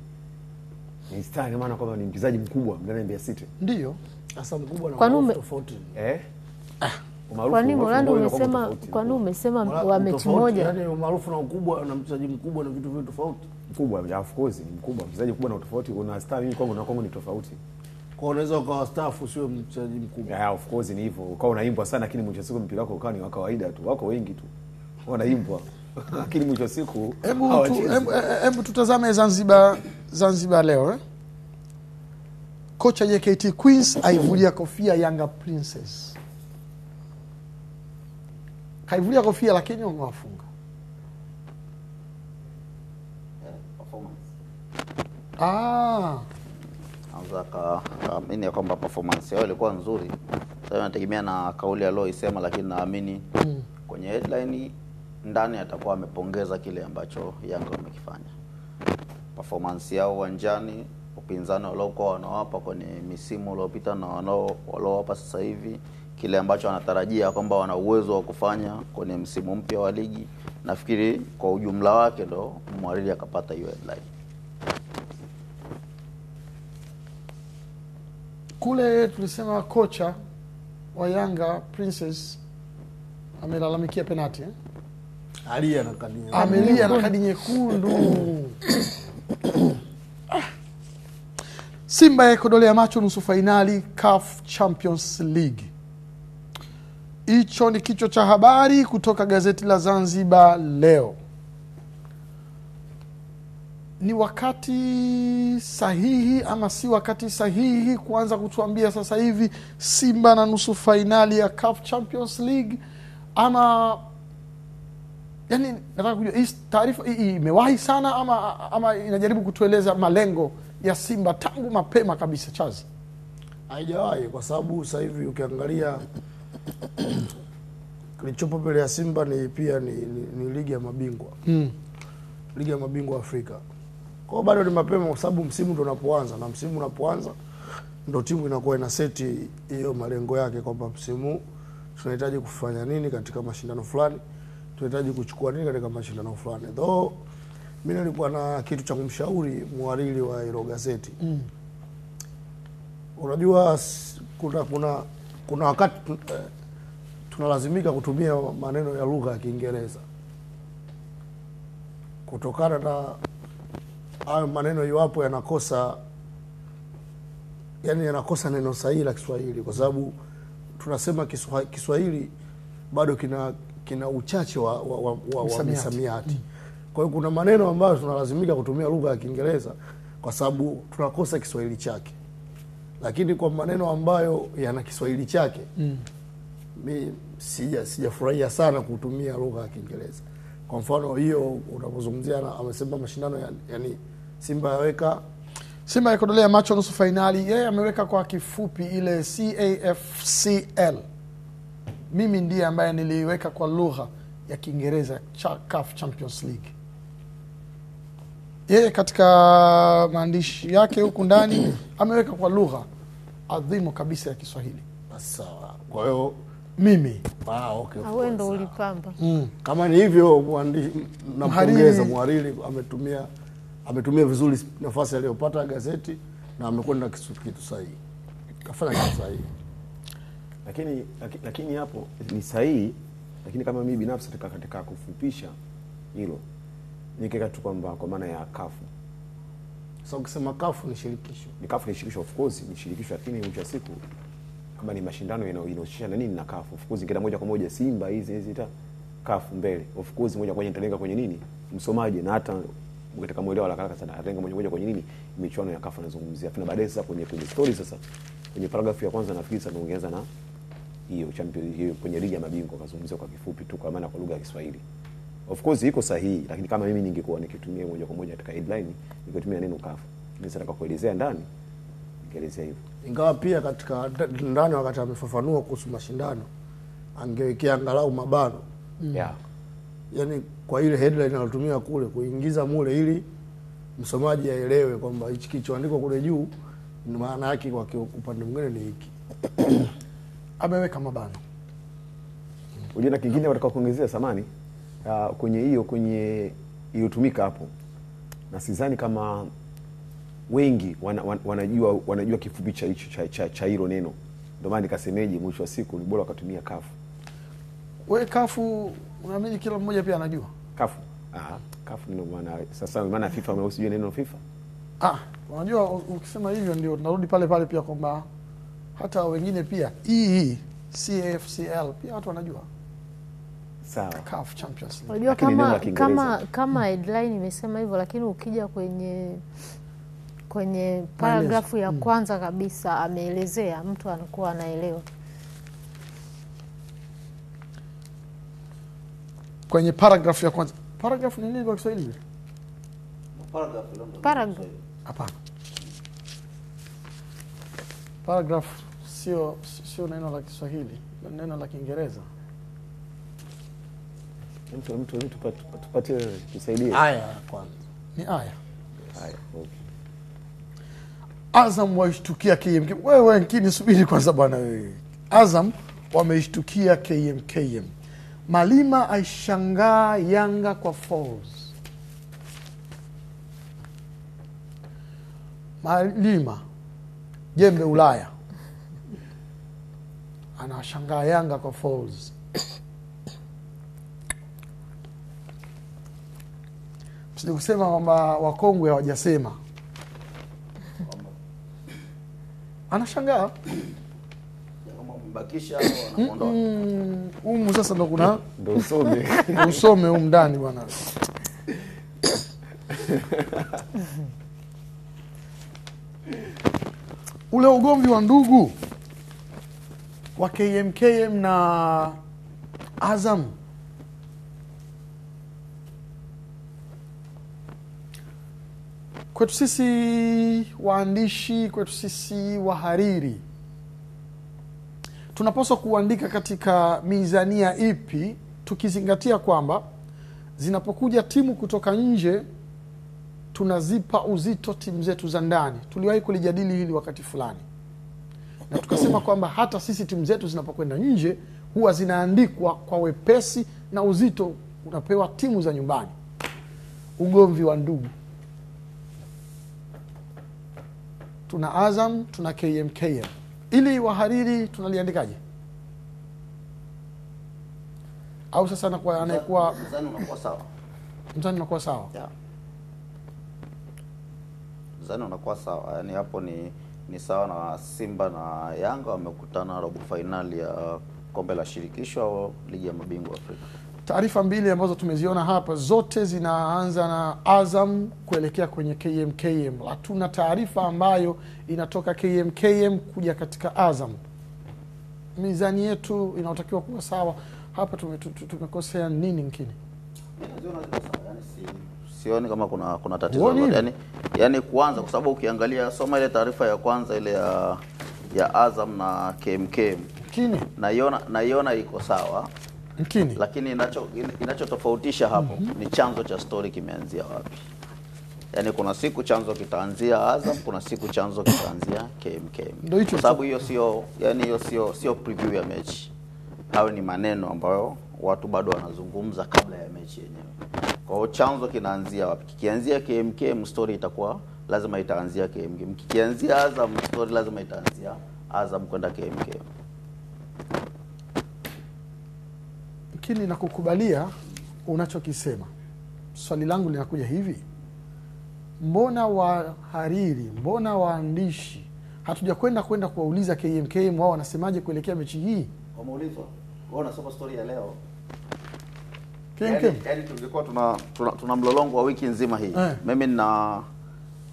star kwa maana kwamba ni mchezaji mkubwa ndani ya Mbeya City. Ndio. Sasa mkubwa na maarufu tofauti. Kwa nini umesema wa mechi moja? Yaani maarufu na ukubwa na mchezaji mkubwa na vitu viwili tofauti. Mkubwa of course ni mkubwa, mchezaji mkubwa na tofauti. Una star mimi kwangu na kwangu ni tofauti. Kwa unaweza ukawa staff usiwe mchezaji mkubwa. Of course ni hivyo. Ukawa unaimbwa sana, lakini mwisho siku mpira wako ukawa ni wa kawaida tu. Wako wengi tu wanaimbwa. Lakini mwisho siku hebu tutazame Zanzibar leo. Kocha JKT Queens aivulia kofia Yanga Princess. Kaivulia kofia lakini wamewafunga. Naamini kwamba performance yao ilikuwa nzuri. Sasa nategemea na kauli aliyosema, lakini naamini kwenye headline ndani atakuwa amepongeza kile ambacho Yanga wamekifanya. Performance yao uwanjani, upinzani waliokuwa wanawapa kwenye misimu iliyopita na wanaowapa sasa hivi, kile ambacho anatarajia kwamba wana uwezo wa kufanya kwenye msimu mpya wa ligi, nafikiri kwa ujumla wake ndo Mwariri akapata hiyo headline. Kule tulisema kocha wa Yanga Princess amelalamikia penalty. Amelia na kadi nyekundu. Simba yakodolea macho nusu finali CAF Champions League. Hicho ni kichwa cha habari kutoka gazeti la Zanzibar Leo. Ni wakati sahihi ama si wakati sahihi kuanza kutuambia sasa hivi Simba na nusu finali ya CAF Champions League, ama yani nataka kujua hii taarifa hii imewahi sana ama inajaribu kutueleza malengo ya Simba tangu mapema kabisa? Chazi haijawahi, kwa sababu sasa hivi ukiangalia kilichopo mbele ya Simba ni pia ni ligi ya mabingwa. Ligi ya mabingwa Afrika. Kwa bado ni mapema kwa sababu msimu ndo unapoanza, na msimu unapoanza ndo timu inakuwa ina seti hiyo malengo yake kwamba msimu tunahitaji kufanya nini katika mashindano fulani, tunahitaji kuchukua nini katika mashindano fulani. Though mimi nilikuwa na kitu cha kumshauri mhariri wa hilo gazeti. Unajua kuna wakati tunalazimika kutumia maneno ya lugha ya Kiingereza kutokana na hayo maneno iwapo yanakosa neno sahihi la Kiswahili, kwa sababu tunasema Kiswahili bado kina uchache wa misamiati. Kwa hiyo kuna maneno ambayo tunalazimika kutumia lugha ya Kiingereza kwa sababu tunakosa Kiswahili chake. Lakini kwa maneno ambayo yana Kiswahili chake, mimi sijafurahia sana kutumia lugha ya Kiingereza. Kwa mfano hiyo unapozungumzia amesema mashindano yani Simba yakodolea macho nusu finali, yeye ameweka kwa kifupi ile CAFCL. Mimi ndiye ambaye niliweka kwa lugha ya Kiingereza CAF Champions League. Yeye katika maandishi yake huku ndani ameweka kwa lugha adhimu kabisa ya Kiswahili. Sawa. Kwa hiyo mimi okay, wewe ndo ulipamba. Kama ni hivyo nampongeza mhariri, ametumia vizuri nafasi aliyopata gazeti na amekwenda kitu sahihi. Kafanya kitu sahihi. Lakini hapo ni sahihi, lakini kama mimi binafsi katika kufupisha hilo nikeka tu kwamba kwa maana ya kafu. Sasa ukisema kafu ni shirikisho. Ni kafu ni shirikisho, of course ni shirikisho, lakini mwisho wa siku kama ni mashindano inahusisha na nini na kafu. Of course ingine moja kwa moja Simba hizi kafu mbele. Of course moja kwa moja nitalenga kwenye nini? Msomaji, na hata katika mwelewa la haraka sana atenga moja kwenye nini? Michuano ya kafu nazungumzia. Tuna baadaye sasa kwenye story sasa. Kwenye paragraph ya kwanza nafikiri sasa tunaongeza na hiyo champion hiyo kwenye ligi ya mabingwa kazungumzia kwa kifupi tu kwa maana kwa lugha ya Kiswahili. Of course iko sahihi, lakini kama mimi ningekuwa nikitumia moja kwa moja katika headline ningetumia neno kafu. Ningetaka kuelezea ndani ningeelezea hivyo. Ingawa pia katika ndani wakati amefafanua kuhusu mashindano angewekea angalau mabano. Yaani kwa ile headline anatumia kule kuingiza mule ili msomaji aelewe kwamba hichi kilichoandikwa kule juu ni maana yake kwa upande mwingine ni hiki. Ameweka mabano. Uliona kingine wataka kuongezea samani kwenye iliyotumika hapo. Na sidhani kama wengi wanajua kifupi cha hicho cha hilo neno. Ndio maana nikasemeje mwisho wa siku ni bora wakatumia kafu. Wewe kafu unaamini kila mmoja pia anajua? Kafu. Kafu ndio maana sasa maana FIFA wameusijua neno FIFA. Unajua ukisema hivyo ndio tunarudi pale pia kwamba hata wengine pia CAFCL pia watu wanajua. Sawa. CAF Champions League. Unajua kama headline imesema hivyo, lakini ukija kwenye paragrafu ya kwanza kabisa ameelezea, mtu anakuwa anaelewa. Kwenye paragrafu ya kwanza. Paragrafu ni nini kwa Kiswahili? Paragraph. Hapana. Paragrafu sio neno la Kiswahili, neno la Kiingereza. Mtu tupatie tusaidie. Aya kwanza. Ni aya. Okay. Azam waishtukia KMKM. Wewe Nkini subiri kwanza bwana wewe. Azam wameishtukia KMKM. Malima aishangaa Yanga kwa Falls. Malima jembe Ulaya anashangaa Yanga kwa Falls. Sisi kusema kwamba wakongwe hawajasema. Anashangaa mbakisha anaondoa. Sasa ndo kuna ndo usome ndani bwana. Ule ugomvi wa ndugu wa KMKM na Azam kwetu sisi waandishi, kwetu sisi wahariri, tunapaswa kuandika katika mizania ipi, tukizingatia kwamba zinapokuja timu kutoka nje tunazipa uzito timu zetu za ndani. Tuliwahi kulijadili hili wakati fulani, na tukasema kwamba hata sisi timu zetu zinapokwenda nje huwa zinaandikwa kwa wepesi na uzito unapewa timu za nyumbani. Ugomvi wa ndugu, tuna Azam, tuna KMKM. Ili wahariri tunaliandikaje? Au sasa anakuwa mzani unakuwa sawa. Mzani unakuwa sawa. Yeah. Mzani unakuwa sawa. Yaani hapo ni sawa na Simba na Yanga wamekutana robo finali ya kombe la shirikisho au ligi ya mabingwa Afrika. Taarifa mbili ambazo tumeziona hapa zote zinaanza na Azam kuelekea kwenye KMKM. Hatuna taarifa ambayo inatoka KMKM kuja katika Azam. Mizani yetu inayotakiwa kuwa sawa. Hapa tumekosea nini ngine? Sioni kama kuna tatizo. Yani kuanza, kwa sababu ukiangalia soma ile taarifa ya kwanza ile ya Azam na KMKM. Kini? Naiona iko sawa. Mkini. Lakini inachotofautisha hapo ni chanzo cha story kimeanzia wapi. Yaani kuna siku chanzo kitaanzia Azam, kuna siku chanzo kitaanzia KMKM. Kwa sababu hiyo sio preview ya mechi. Hayo ni maneno ambayo watu bado wanazungumza kabla ya mechi yenyewe. Kwa hiyo chanzo kinaanzia wapi? Kikianzia KMKM, story itakuwa lazima itaanzia KMKM. Kikianzia Azam, story lazima itaanzia Azam kwenda KMKM. Lakini nakukubalia unachokisema. Swali langu linakuja hivi: mbona wahariri, mbona waandishi hatujakwenda kuwauliza KMKM wao wanasemaje kuelekea mechi hii? Wameulizwa. Wao wanasoma story ya leo. KMKM. Yaani tulikuwa tuna mlolongo wa wiki nzima hii. Mimi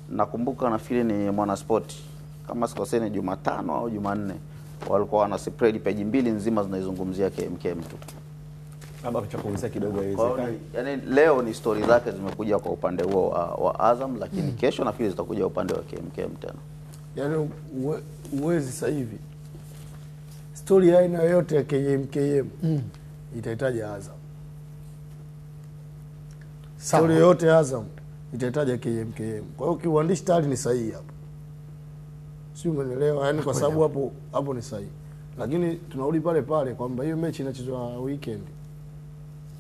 nakumbuka nafikiri ni Mwanasport kama sikosei ni Jumatano au Jumanne walikuwa wana spread page mbili nzima zinaizungumzia KMKM tu. Labda kuchakuongezea kidogo haiwezekani. Yaani leo ni story zake zimekuja kwa upande huo wa Azam, lakini kesho nafikiri zitakuja upande wa KMKM tena. Yaani uwezi sasa hivi story ya aina yote ya KMKM itahitaji Azam. Story yote ya Azam itahitaji KMKM. Kwa hiyo kiuandishi tayari ni sahihi hapo. Sio, umeelewa? Yaani kwa sababu hapo ni sahihi. Lakini tunarudi pale kwamba hiyo mechi inachezwa weekend.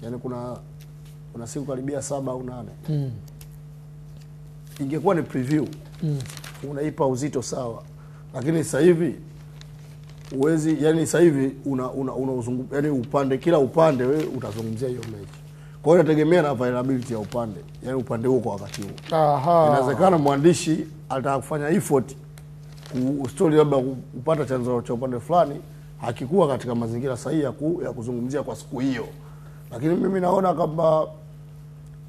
Yaani kuna siku karibia 7 au 8. Ingekuwa ni preview. Unaipa uzito sawa. Lakini sasa hivi uwezi, yani sasa hivi unazungumzia, yani upande, kila upande wewe utazungumzia hiyo mechi. Kwa hiyo inategemea na availability ya upande. Yani upande huo kwa wakati huo. Inawezekana mwandishi anataka kufanya effort story labda kupata chanzo cha upande fulani hakikuwa katika mazingira sahihi ya kuzungumzia kwa siku hiyo. Lakini mimi naona kwamba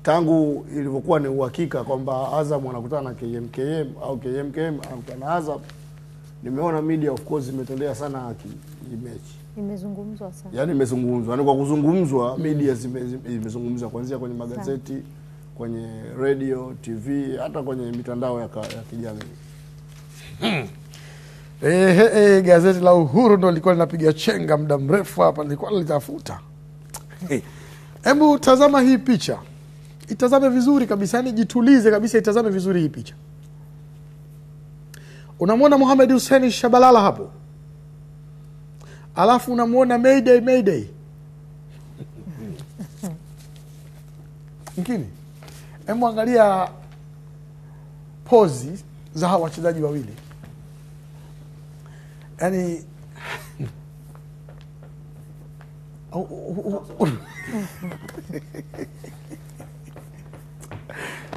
tangu ilivyokuwa ni uhakika kwamba Azam wanakutana na KMKM au KMKM anakutana na Azam, nimeona media of course imetendea sana haki hii mechi. Imezungumzwa sana. Yaani imezungumzwa. Yaani kwa kuzungumzwa media zimezungumza kuanzia kwenye magazeti, kwenye radio, TV, hata kwenye mitandao ya kijamii. Gazeti la Uhuru ndo lilikuwa linapiga chenga muda mrefu hapa, nilikuwa nalitafuta. Hebu tazama hii picha. Itazame vizuri kabisa, yani jitulize kabisa, itazame vizuri hii picha. Unamwona Mohamed Hussein Shabalala hapo? Alafu unamwona Mayday. Ngine. Hebu angalia pozi za hawa wachezaji wawili. Yaani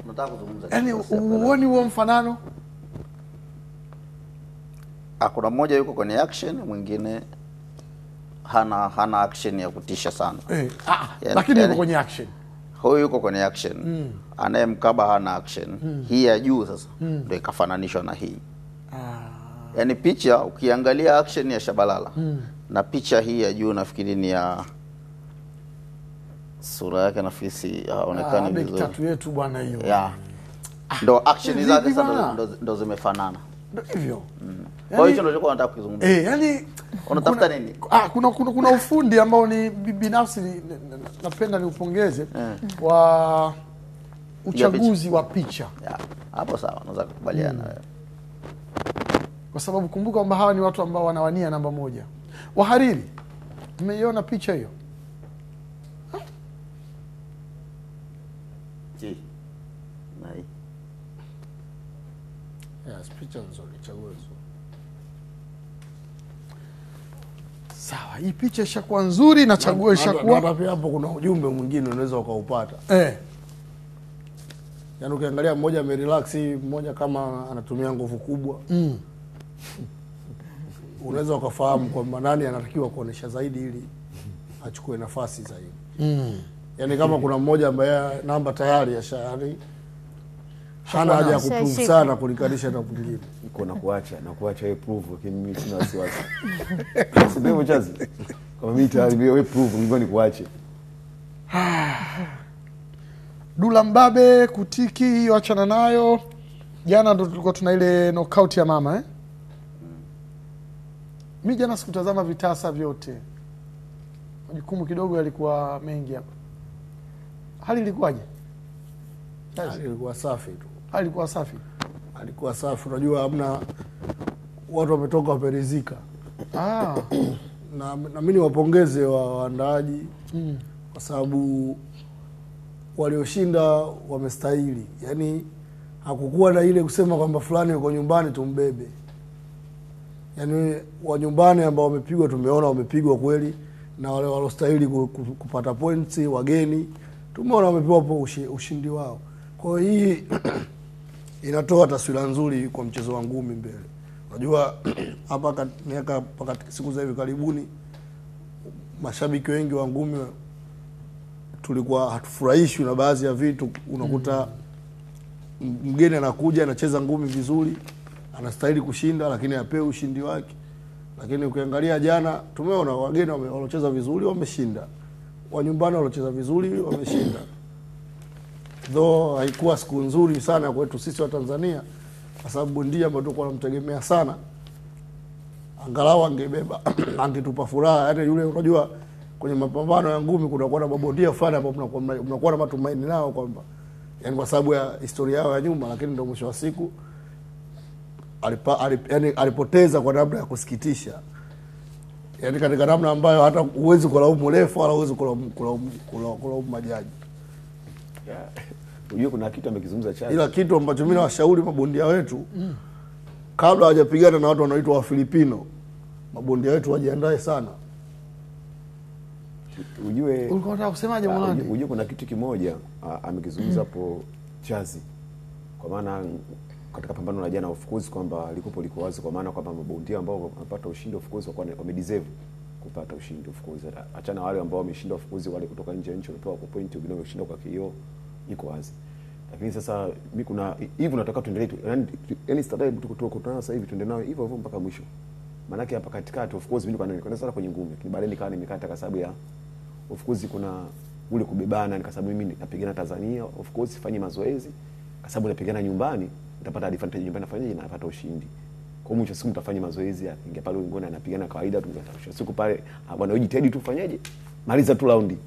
Nataka kuzungumza. yaani uone huo mfanano. Kuna mmoja yuko kwenye action, mwingine hana action ya kutisha sana. Lakini yuko kwenye action. Huyu yuko kwenye action. Anayemkaba hana action. Hii ya juu sasa ndio ikafananishwa na hii. Yaani picha ukiangalia action ya Shabalala na picha hii ya juu nafikiri ni ya sura yake nafikiri haonekani vizuri. Tatu yetu bwana hiyo. Ndo action zake sasa ndo zimefanana. Ndio hivyo. Kwa hiyo ndio nataka kuzungumza. Yani unatafuta nini? Kuna ufundi ambao ni binafsi napenda niupongeze wa uchaguzi wa picha. Ya, hapo sawa, naweza kukubaliana wewe. Kwa sababu kumbuka kwamba hawa ni watu ambao wanawania namba 1. Wahariri, mmeiona picha hiyo? Je. Nai. Yes, picha nzuri, chaguzi. Sawa, hii picha ishakuwa nzuri na chaguo ishakuwa. Hata pia hapo kuna ujumbe mwingine unaweza ukaupata. Yaani ukiangalia mmoja amerelax, mmoja kama anatumia nguvu kubwa. Unaweza ukafahamu kwamba nani anatakiwa kuonesha zaidi ili achukue nafasi zaidi. Yaani kama kuna mmoja ambaye namba tayari yaani hana haja ya kuprove sana kulikanisha na mwingine. Niko na kuacha wewe prove, lakini mimi sina wasiwasi. Sio mchazi. Kama mimi tayari wewe prove, ngoja nikuache. Dula Mbabe kutiki hiyo achana nayo. Jana ndo tulikuwa tuna ile knockout ya mama Mimi jana sikutazama vitasa vyote. Majukumu kidogo yalikuwa mengi hapa. Hali ilikuwaje? Hali ilikuwa safi tu. Hali ilikuwa safi. Alikuwa safi, unajua hamna watu wametoka waperizika. Na mimi niwapongeze waandaaji kwa sababu walioshinda wamestahili. Yaani hakukuwa na ile kusema kwamba fulani yuko nyumbani tumbebe. Yaani wa nyumbani ambao wamepigwa tumeona wamepigwa kweli, na wale walostahili kupata points wageni tumeona wamepewa ushindi wao. Kwa hiyo hii inatoa taswira nzuri kwa mchezo wa ngumi mbele. Unajua hapa miaka mpaka siku za hivi karibuni mashabiki wengi wa ngumi tulikuwa hatufurahishwi na baadhi ya vitu. Unakuta mgeni anakuja anacheza ngumi vizuri, anastahili kushinda lakini apewe ushindi wake. Lakini ukiangalia jana tumeona wageni waliocheza vizuri wameshinda, wa nyumbani waliocheza vizuri wameshinda. Though haikuwa siku nzuri sana kwetu sisi wa Tanzania kwa sababu bondia ambao tulikuwa tunamtegemea sana angalau angebeba angetupa furaha. Yaani yule unajua kwenye mapambano ya ngumi kuna kuwa na mabondia fulani hapo mnakuwa na matumaini nao kwamba yani kwa sababu ya historia yao ya nyuma, lakini ndio mwisho wa siku alipoteza kwa namna ya kusikitisha. Yaani katika namna ambayo hata huwezi kulaumu refa wala huwezi kulaumu majaji. Unajua kuna kitu amekizungumza Chazi. Ila kitu ambacho mimi nawashauri mabondia wetu kabla hawajapigana na watu wanaoitwa wa Filipino, mabondia wetu wajiandae sana. Ujue ulikuwa unataka kusemaje mwanangu? Unajua kuna kitu kimoja amekizungumza hapo Chazi. Kwa maana katika pambano la jana of course kwamba liko wazi, kwa maana kwamba mabondia ambao wamepata ushindi of course wamedeserve kupata ushindi of course. Achana wale ambao wameshinda of course, wale kutoka nje ya nchi wamepewa kwa point, wengine wameshinda kwa KO, iko wazi. Lakini sasa mimi kuna hivi nataka tuendelee tu. Yaani stadae tukutana sasa hivi tuende nao hivyo hivyo mpaka mwisho. Maana yake hapa katikati of course mimi niko sana kwenye ngumi. Baadaye nikawa nimekata kwa sababu ya of course kuna ule kubebana, kwa sababu mimi napigana Tanzania of course sifanye mazoezi. Kwa sababu napigana nyumbani nitapata advantage nyumbani, nafanyaje na napata ushindi. Kwa mwisho siku mtafanya mazoezi, ingia pale ngoni anapigana kawaida tu, siku pale bwana ujitahidi tu fanyaje, maliza tu raundi.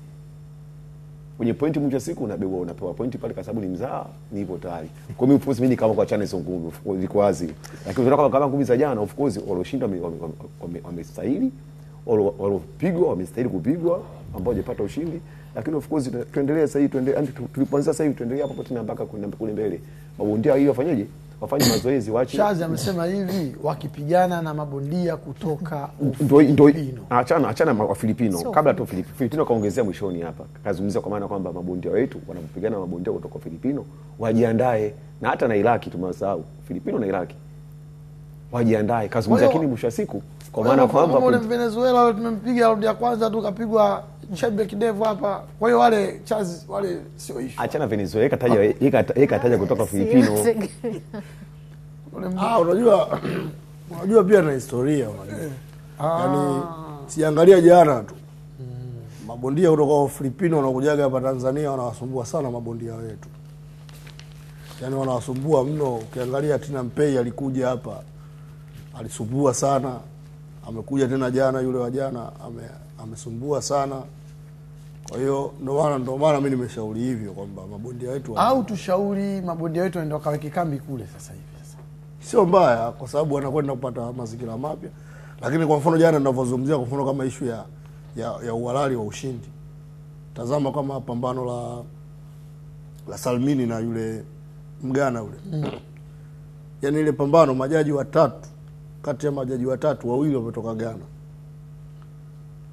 Kwenye point mwisho siku unabebwa, unapewa point pale kwa sababu ni mzaa, ni hivyo tayari. Kwa mimi of course mimi kama kwa channel hizo ngumi of course liko wazi. Lakini tunataka kama ngumi za jana of course walioshinda wamestahili, waliopigwa wamestahili kupigwa, ambao hajapata ushindi. Lakini of course tuendelee sasa hivi, tulipoanza sasa hivi tuendelee hapo tena mpaka kule mbele. Mabondia hiyo wafanyaje? Wafanye mazoezi waache. Chazi amesema hivi wakipigana na mabondia kutoka Filipino. Achana wa Filipino. So, kabla tu Filipino kaongezea mwishoni hapa. Kazungumzia kwa maana kwamba mabondia wetu wanapigana na mabondia kutoka Filipino, wajiandae, na hata na Iraki tumewasahau. Filipino na Iraki. Wajiandae. Kazungumzia lakini mwisho wa siku kwa maana kwamba wale Venezuela wale tumempiga raundi ya kwanza tu kapigwa Chebek Dev hapa. Kwa hiyo wale Chazi wale sio issue. Achana Venezuela, kataja kutoka Filipino. Unajua pia na historia unajua. Yaani siangalia jana tu. Mabondia kutoka Filipino wanakujaga hapa Tanzania wanawasumbua sana mabondia wetu. Yaani wanawasumbua mno. Ukiangalia Tina Mpei alikuja hapa alisumbua sana. Amekuja tena jana, yule wa jana amesumbua sana. Kwa hiyo ndio maana mimi nimeshauri hivyo kwamba mabondia wetu au tushauri mabondia wetu ndio kaweke kambi kule sasa hivi. Sio mbaya kwa sababu wanakwenda kupata mazingira mapya. Lakini kwa mfano jana ninavyozungumzia kwa mfano kama issue ya uhalali wa ushindi. Tazama kama pambano la Salmini na yule Mgana ule. Yaani ile pambano majaji watatu, kati ya majaji watatu wawili wametoka Ghana.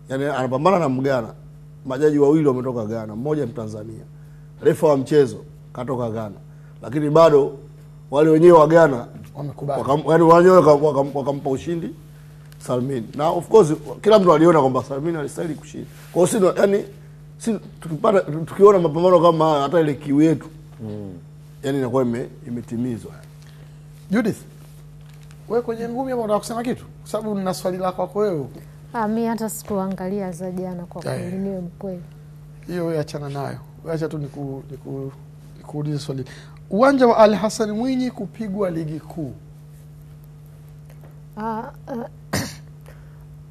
Yaani anapambana na Mgana, majaji wawili wametoka Ghana, mmoja Mtanzania. Refa wa mchezo katoka Ghana. Lakini bado wale wenyewe wa Ghana wamekubali. Yaani wenyewe wakampa ushindi Salmini. Na of course kila mtu aliona kwamba Salmini alistahili kushinda. Kwa hiyo yani tukiona mapambano kama haya hata ile kiu yetu yani inakuwa imetimizwa. Judith, wewe kwenye ngumi hapo unataka kusema kitu? Kwa sababu nina swali lako kwako wewe. Mimi hata sikuangalia za jana kwa kweli, niwe mkweli. Hiyo wewe achana nayo. Acha tu nikuulize swali. Uwanja wa Ali Hassan Mwinyi kupigwa ligi kuu.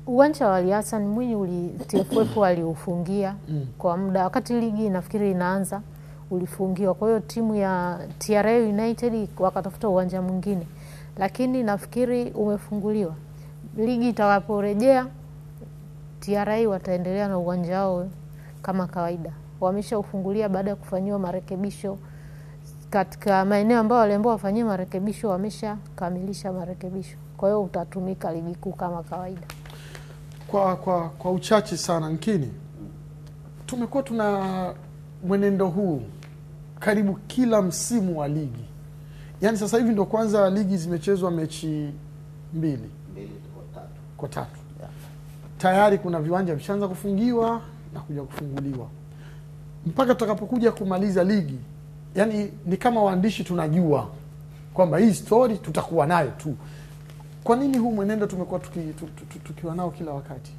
Uwanja wa Ali Hassan Mwinyi TFF waliufungia kwa muda wakati ligi nafikiri inaanza, ulifungiwa. Kwa hiyo timu ya TRA United wakatafuta uwanja mwingine, lakini nafikiri umefunguliwa. Ligi itakaporejea TRA wataendelea na uwanja wao kama kawaida. Wameshaufungulia baada ya kufanyiwa marekebisho katika maeneo ambayo waliambiwa wafanyie marekebisho, wameshakamilisha marekebisho. Kwa hiyo utatumika ligi kuu kama kawaida. Kwa uchache sana Nkini, tumekuwa tuna mwenendo huu karibu kila msimu wa ligi. Yaani sasa hivi ndio kwanza ligi zimechezwa mechi mbili kwa tatu. Yeah. Tayari kuna viwanja vishaanza kufungiwa na kuja kufunguliwa. Mpaka tutakapokuja kumaliza ligi, yani ni kama waandishi tunajua kwamba hii story tutakuwa nayo tu. Kwa nini huu mwenendo tumekuwa tukiwa nao kila wakati?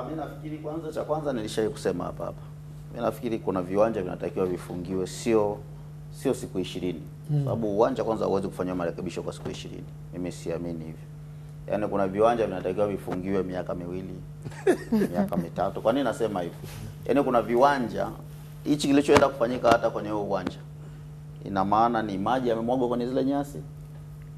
Mimi nafikiri cha kwanza nilishawahi kusema hapa. Mimi nafikiri kuna viwanja vinatakiwa vifungiwe sio siku 20. Sababu uwanja kwanza huwezi kufanya marekebisho kwa siku 20. Mimi siamini hivyo. Yaani kuna viwanja vinatakiwa vifungiwe miaka 2, miaka 3. Kwa nini nasema hivyo? Yaani kuna viwanja hichi kilichoenda kufanyika hata kwenye huo uwanja, ina maana ni maji yamemwagwa kwenye zile nyasi,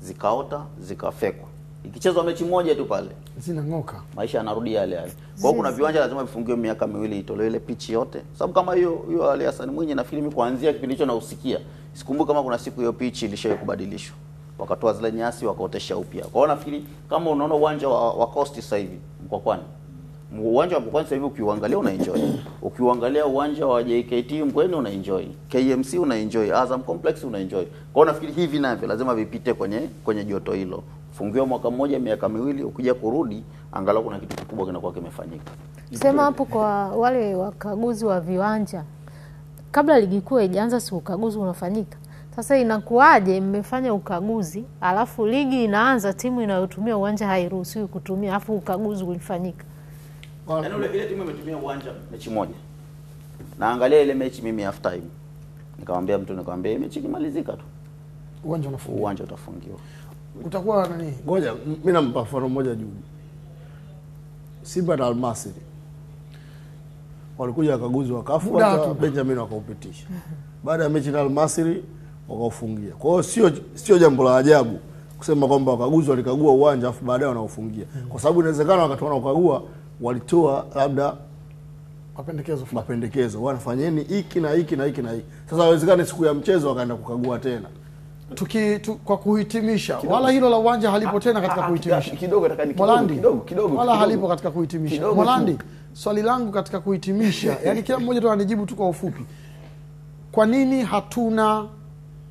zikaota, zikafekwa. Ikichezwa mechi moja tu pale zinang'oka, maisha yanarudi yale yale. Kwa hiyo kuna viwanja lazima vifungiwe miaka 2 itolewe ile pitch yote. Sababu kama hiyo Ali Hassan Mwinyi na filmu kuanzia kipindi hicho na usikia, sikumbuki kama kuna siku hiyo pitch ilishawahi kubadilishwa. Wakatoa zile nyasi wakaotesha upya. Kwa hiyo nafikiri kama unaona uwanja wa Coast sasa hivi Mkwakwani, uwanja wa Mkwakwani sasa hivi ukiuangalia unaenjoy. Ukiuangalia uwanja wa JKT Mbweni unaenjoy. KMC unaenjoy, Azam Complex unaenjoy. Kwa hiyo nafikiri hivi navyo lazima vipite kwenye joto hilo. Fungiwa mwaka mmoja, miaka 2, ukija kurudi angalau kuna kitu kikubwa kinakuwa kimefanyika. Sema hapo kwa wale wakaguzi wa viwanja, kabla ligi kuu haijaanza si ukaguzi unafanyika. Sasa inakuaje mmefanya ukaguzi alafu ligi inaanza timu inayotumia uwanja hairuhusiwi kutumia alafu ukaguzi ulifanyika? Yaani ile timu imetumia uwanja mechi moja. Naangalia ile mechi mimi half time. Nikamwambia mtu mechi kimalizika tu, uwanja utafungiwa. Utakuwa nani? Ngoja mimi nampa mfano mmoja juu. Simba na Almasri walikuja wakaguzi wakafu hata Benjamin wakaupitisha. Baada ya mechi na Almasri wakaufungia. Kwa hiyo sio jambo la ajabu kusema kwamba wakaguzi walikagua uwanja afu baadaye wanaufungia. Kwa sababu inawezekana wakati wanakagua walitoa labda mapendekezo. Wanafanyeni hiki na hiki na hiki na hiki. Sasa inawezekana siku ya mchezo wakaenda kukagua tena. Kwa kuhitimisha, wala hilo la uwanja halipo tena katika kuhitimisha. Kidogo wala halipo katika kuhitimisha. Molandi, swali langu katika kuhitimisha, yani kila mmoja tu anijibu tu kwa ufupi. Kwa nini hatuna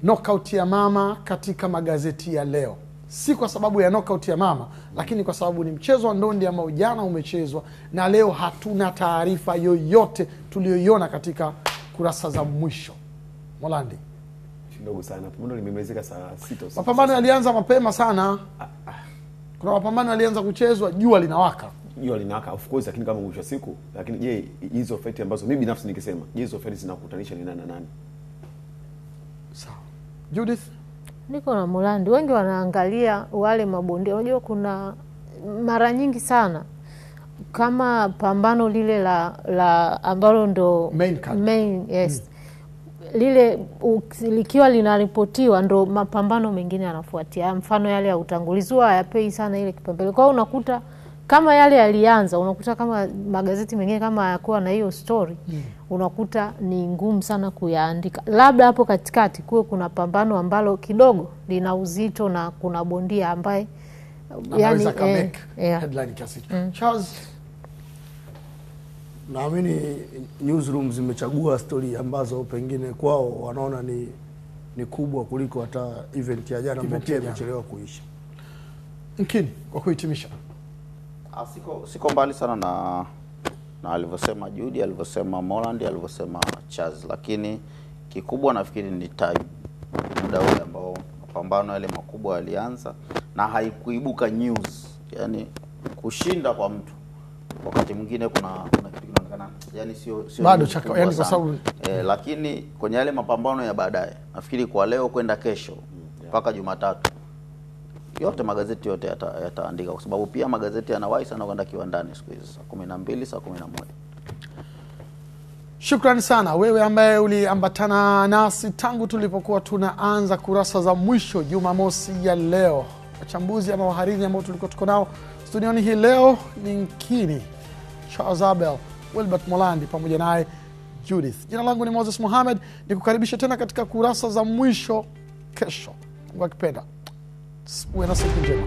knockout ya mama katika magazeti ya leo? Si kwa sababu ya knockout ya mama, lakini kwa sababu ni mchezo wa ndondi ambao jana umechezwa na leo hatuna taarifa yoyote tuliyoiona katika kurasa za mwisho. Molandi. Kidogo sana. Pambano limemalizika saa 6 usiku. Mapambano yalianza mapema sana. Kuna mapambano yalianza kuchezwa jua linawaka. Jua linawaka of course, lakini kama mwisho siku, lakini je, hizo fight ambazo mimi binafsi nikisema, je, hizo fight zinakutanisha ni nani na nani? Sawa. Judith, niko na Molandi. Wengi wanaangalia wale mabondia. Unajua kuna mara nyingi sana kama pambano lile la ambalo ndo main yes. Lile likiwa linaripotiwa ndo mapambano mengine yanafuatia. Mfano yale ya utangulizi hayapei sana ile kipaumbele. Kwa hiyo unakuta kama yale yalianza, unakuta kama magazeti mengine kama hayakuwa na hiyo story, unakuta ni ngumu sana kuyaandika. Labda hapo katikati kuwe kuna pambano ambalo kidogo lina uzito na kuna bondia ambaye yani headline kiasi. Charles, naamini newsroom zimechagua story ambazo pengine kwao wanaona ni kubwa kuliko hata event ya jana ambayo imechelewa kuisha. Nkini, kwa kuhitimisha. Siko mbali sana na alivyosema Judy, alivyosema Moland, alivyosema Charles, lakini kikubwa nafikiri ni time, muda ule ambao mapambano yale makubwa yalianza na haikuibuka news. Yani kushinda kwa mtu wakati mwingine kuna kitu kinaonekana yani sio bado chaka, yani kwa sababu lakini kwenye yale mapambano ya baadaye nafikiri kwa leo kwenda kesho mpaka Jumatatu yote magazeti yote yataandika, kwa sababu pia magazeti yanawahi sana kwenda kiwandani siku hizi saa 12 saa 11. Shukrani sana wewe ambaye uliambatana nasi tangu tulipokuwa tunaanza kurasa za mwisho Jumamosi ya leo. Wachambuzi ama wahariri ambao tulikuwa tuko nao studioni hii leo ni Nkini, Charles Abel, Wilbert Molandi pamoja naye Judith. Jina langu ni Moses Mohamed, nikukaribisha tena katika kurasa za mwisho kesho. Mungu akipenda. Uwe na siku njema.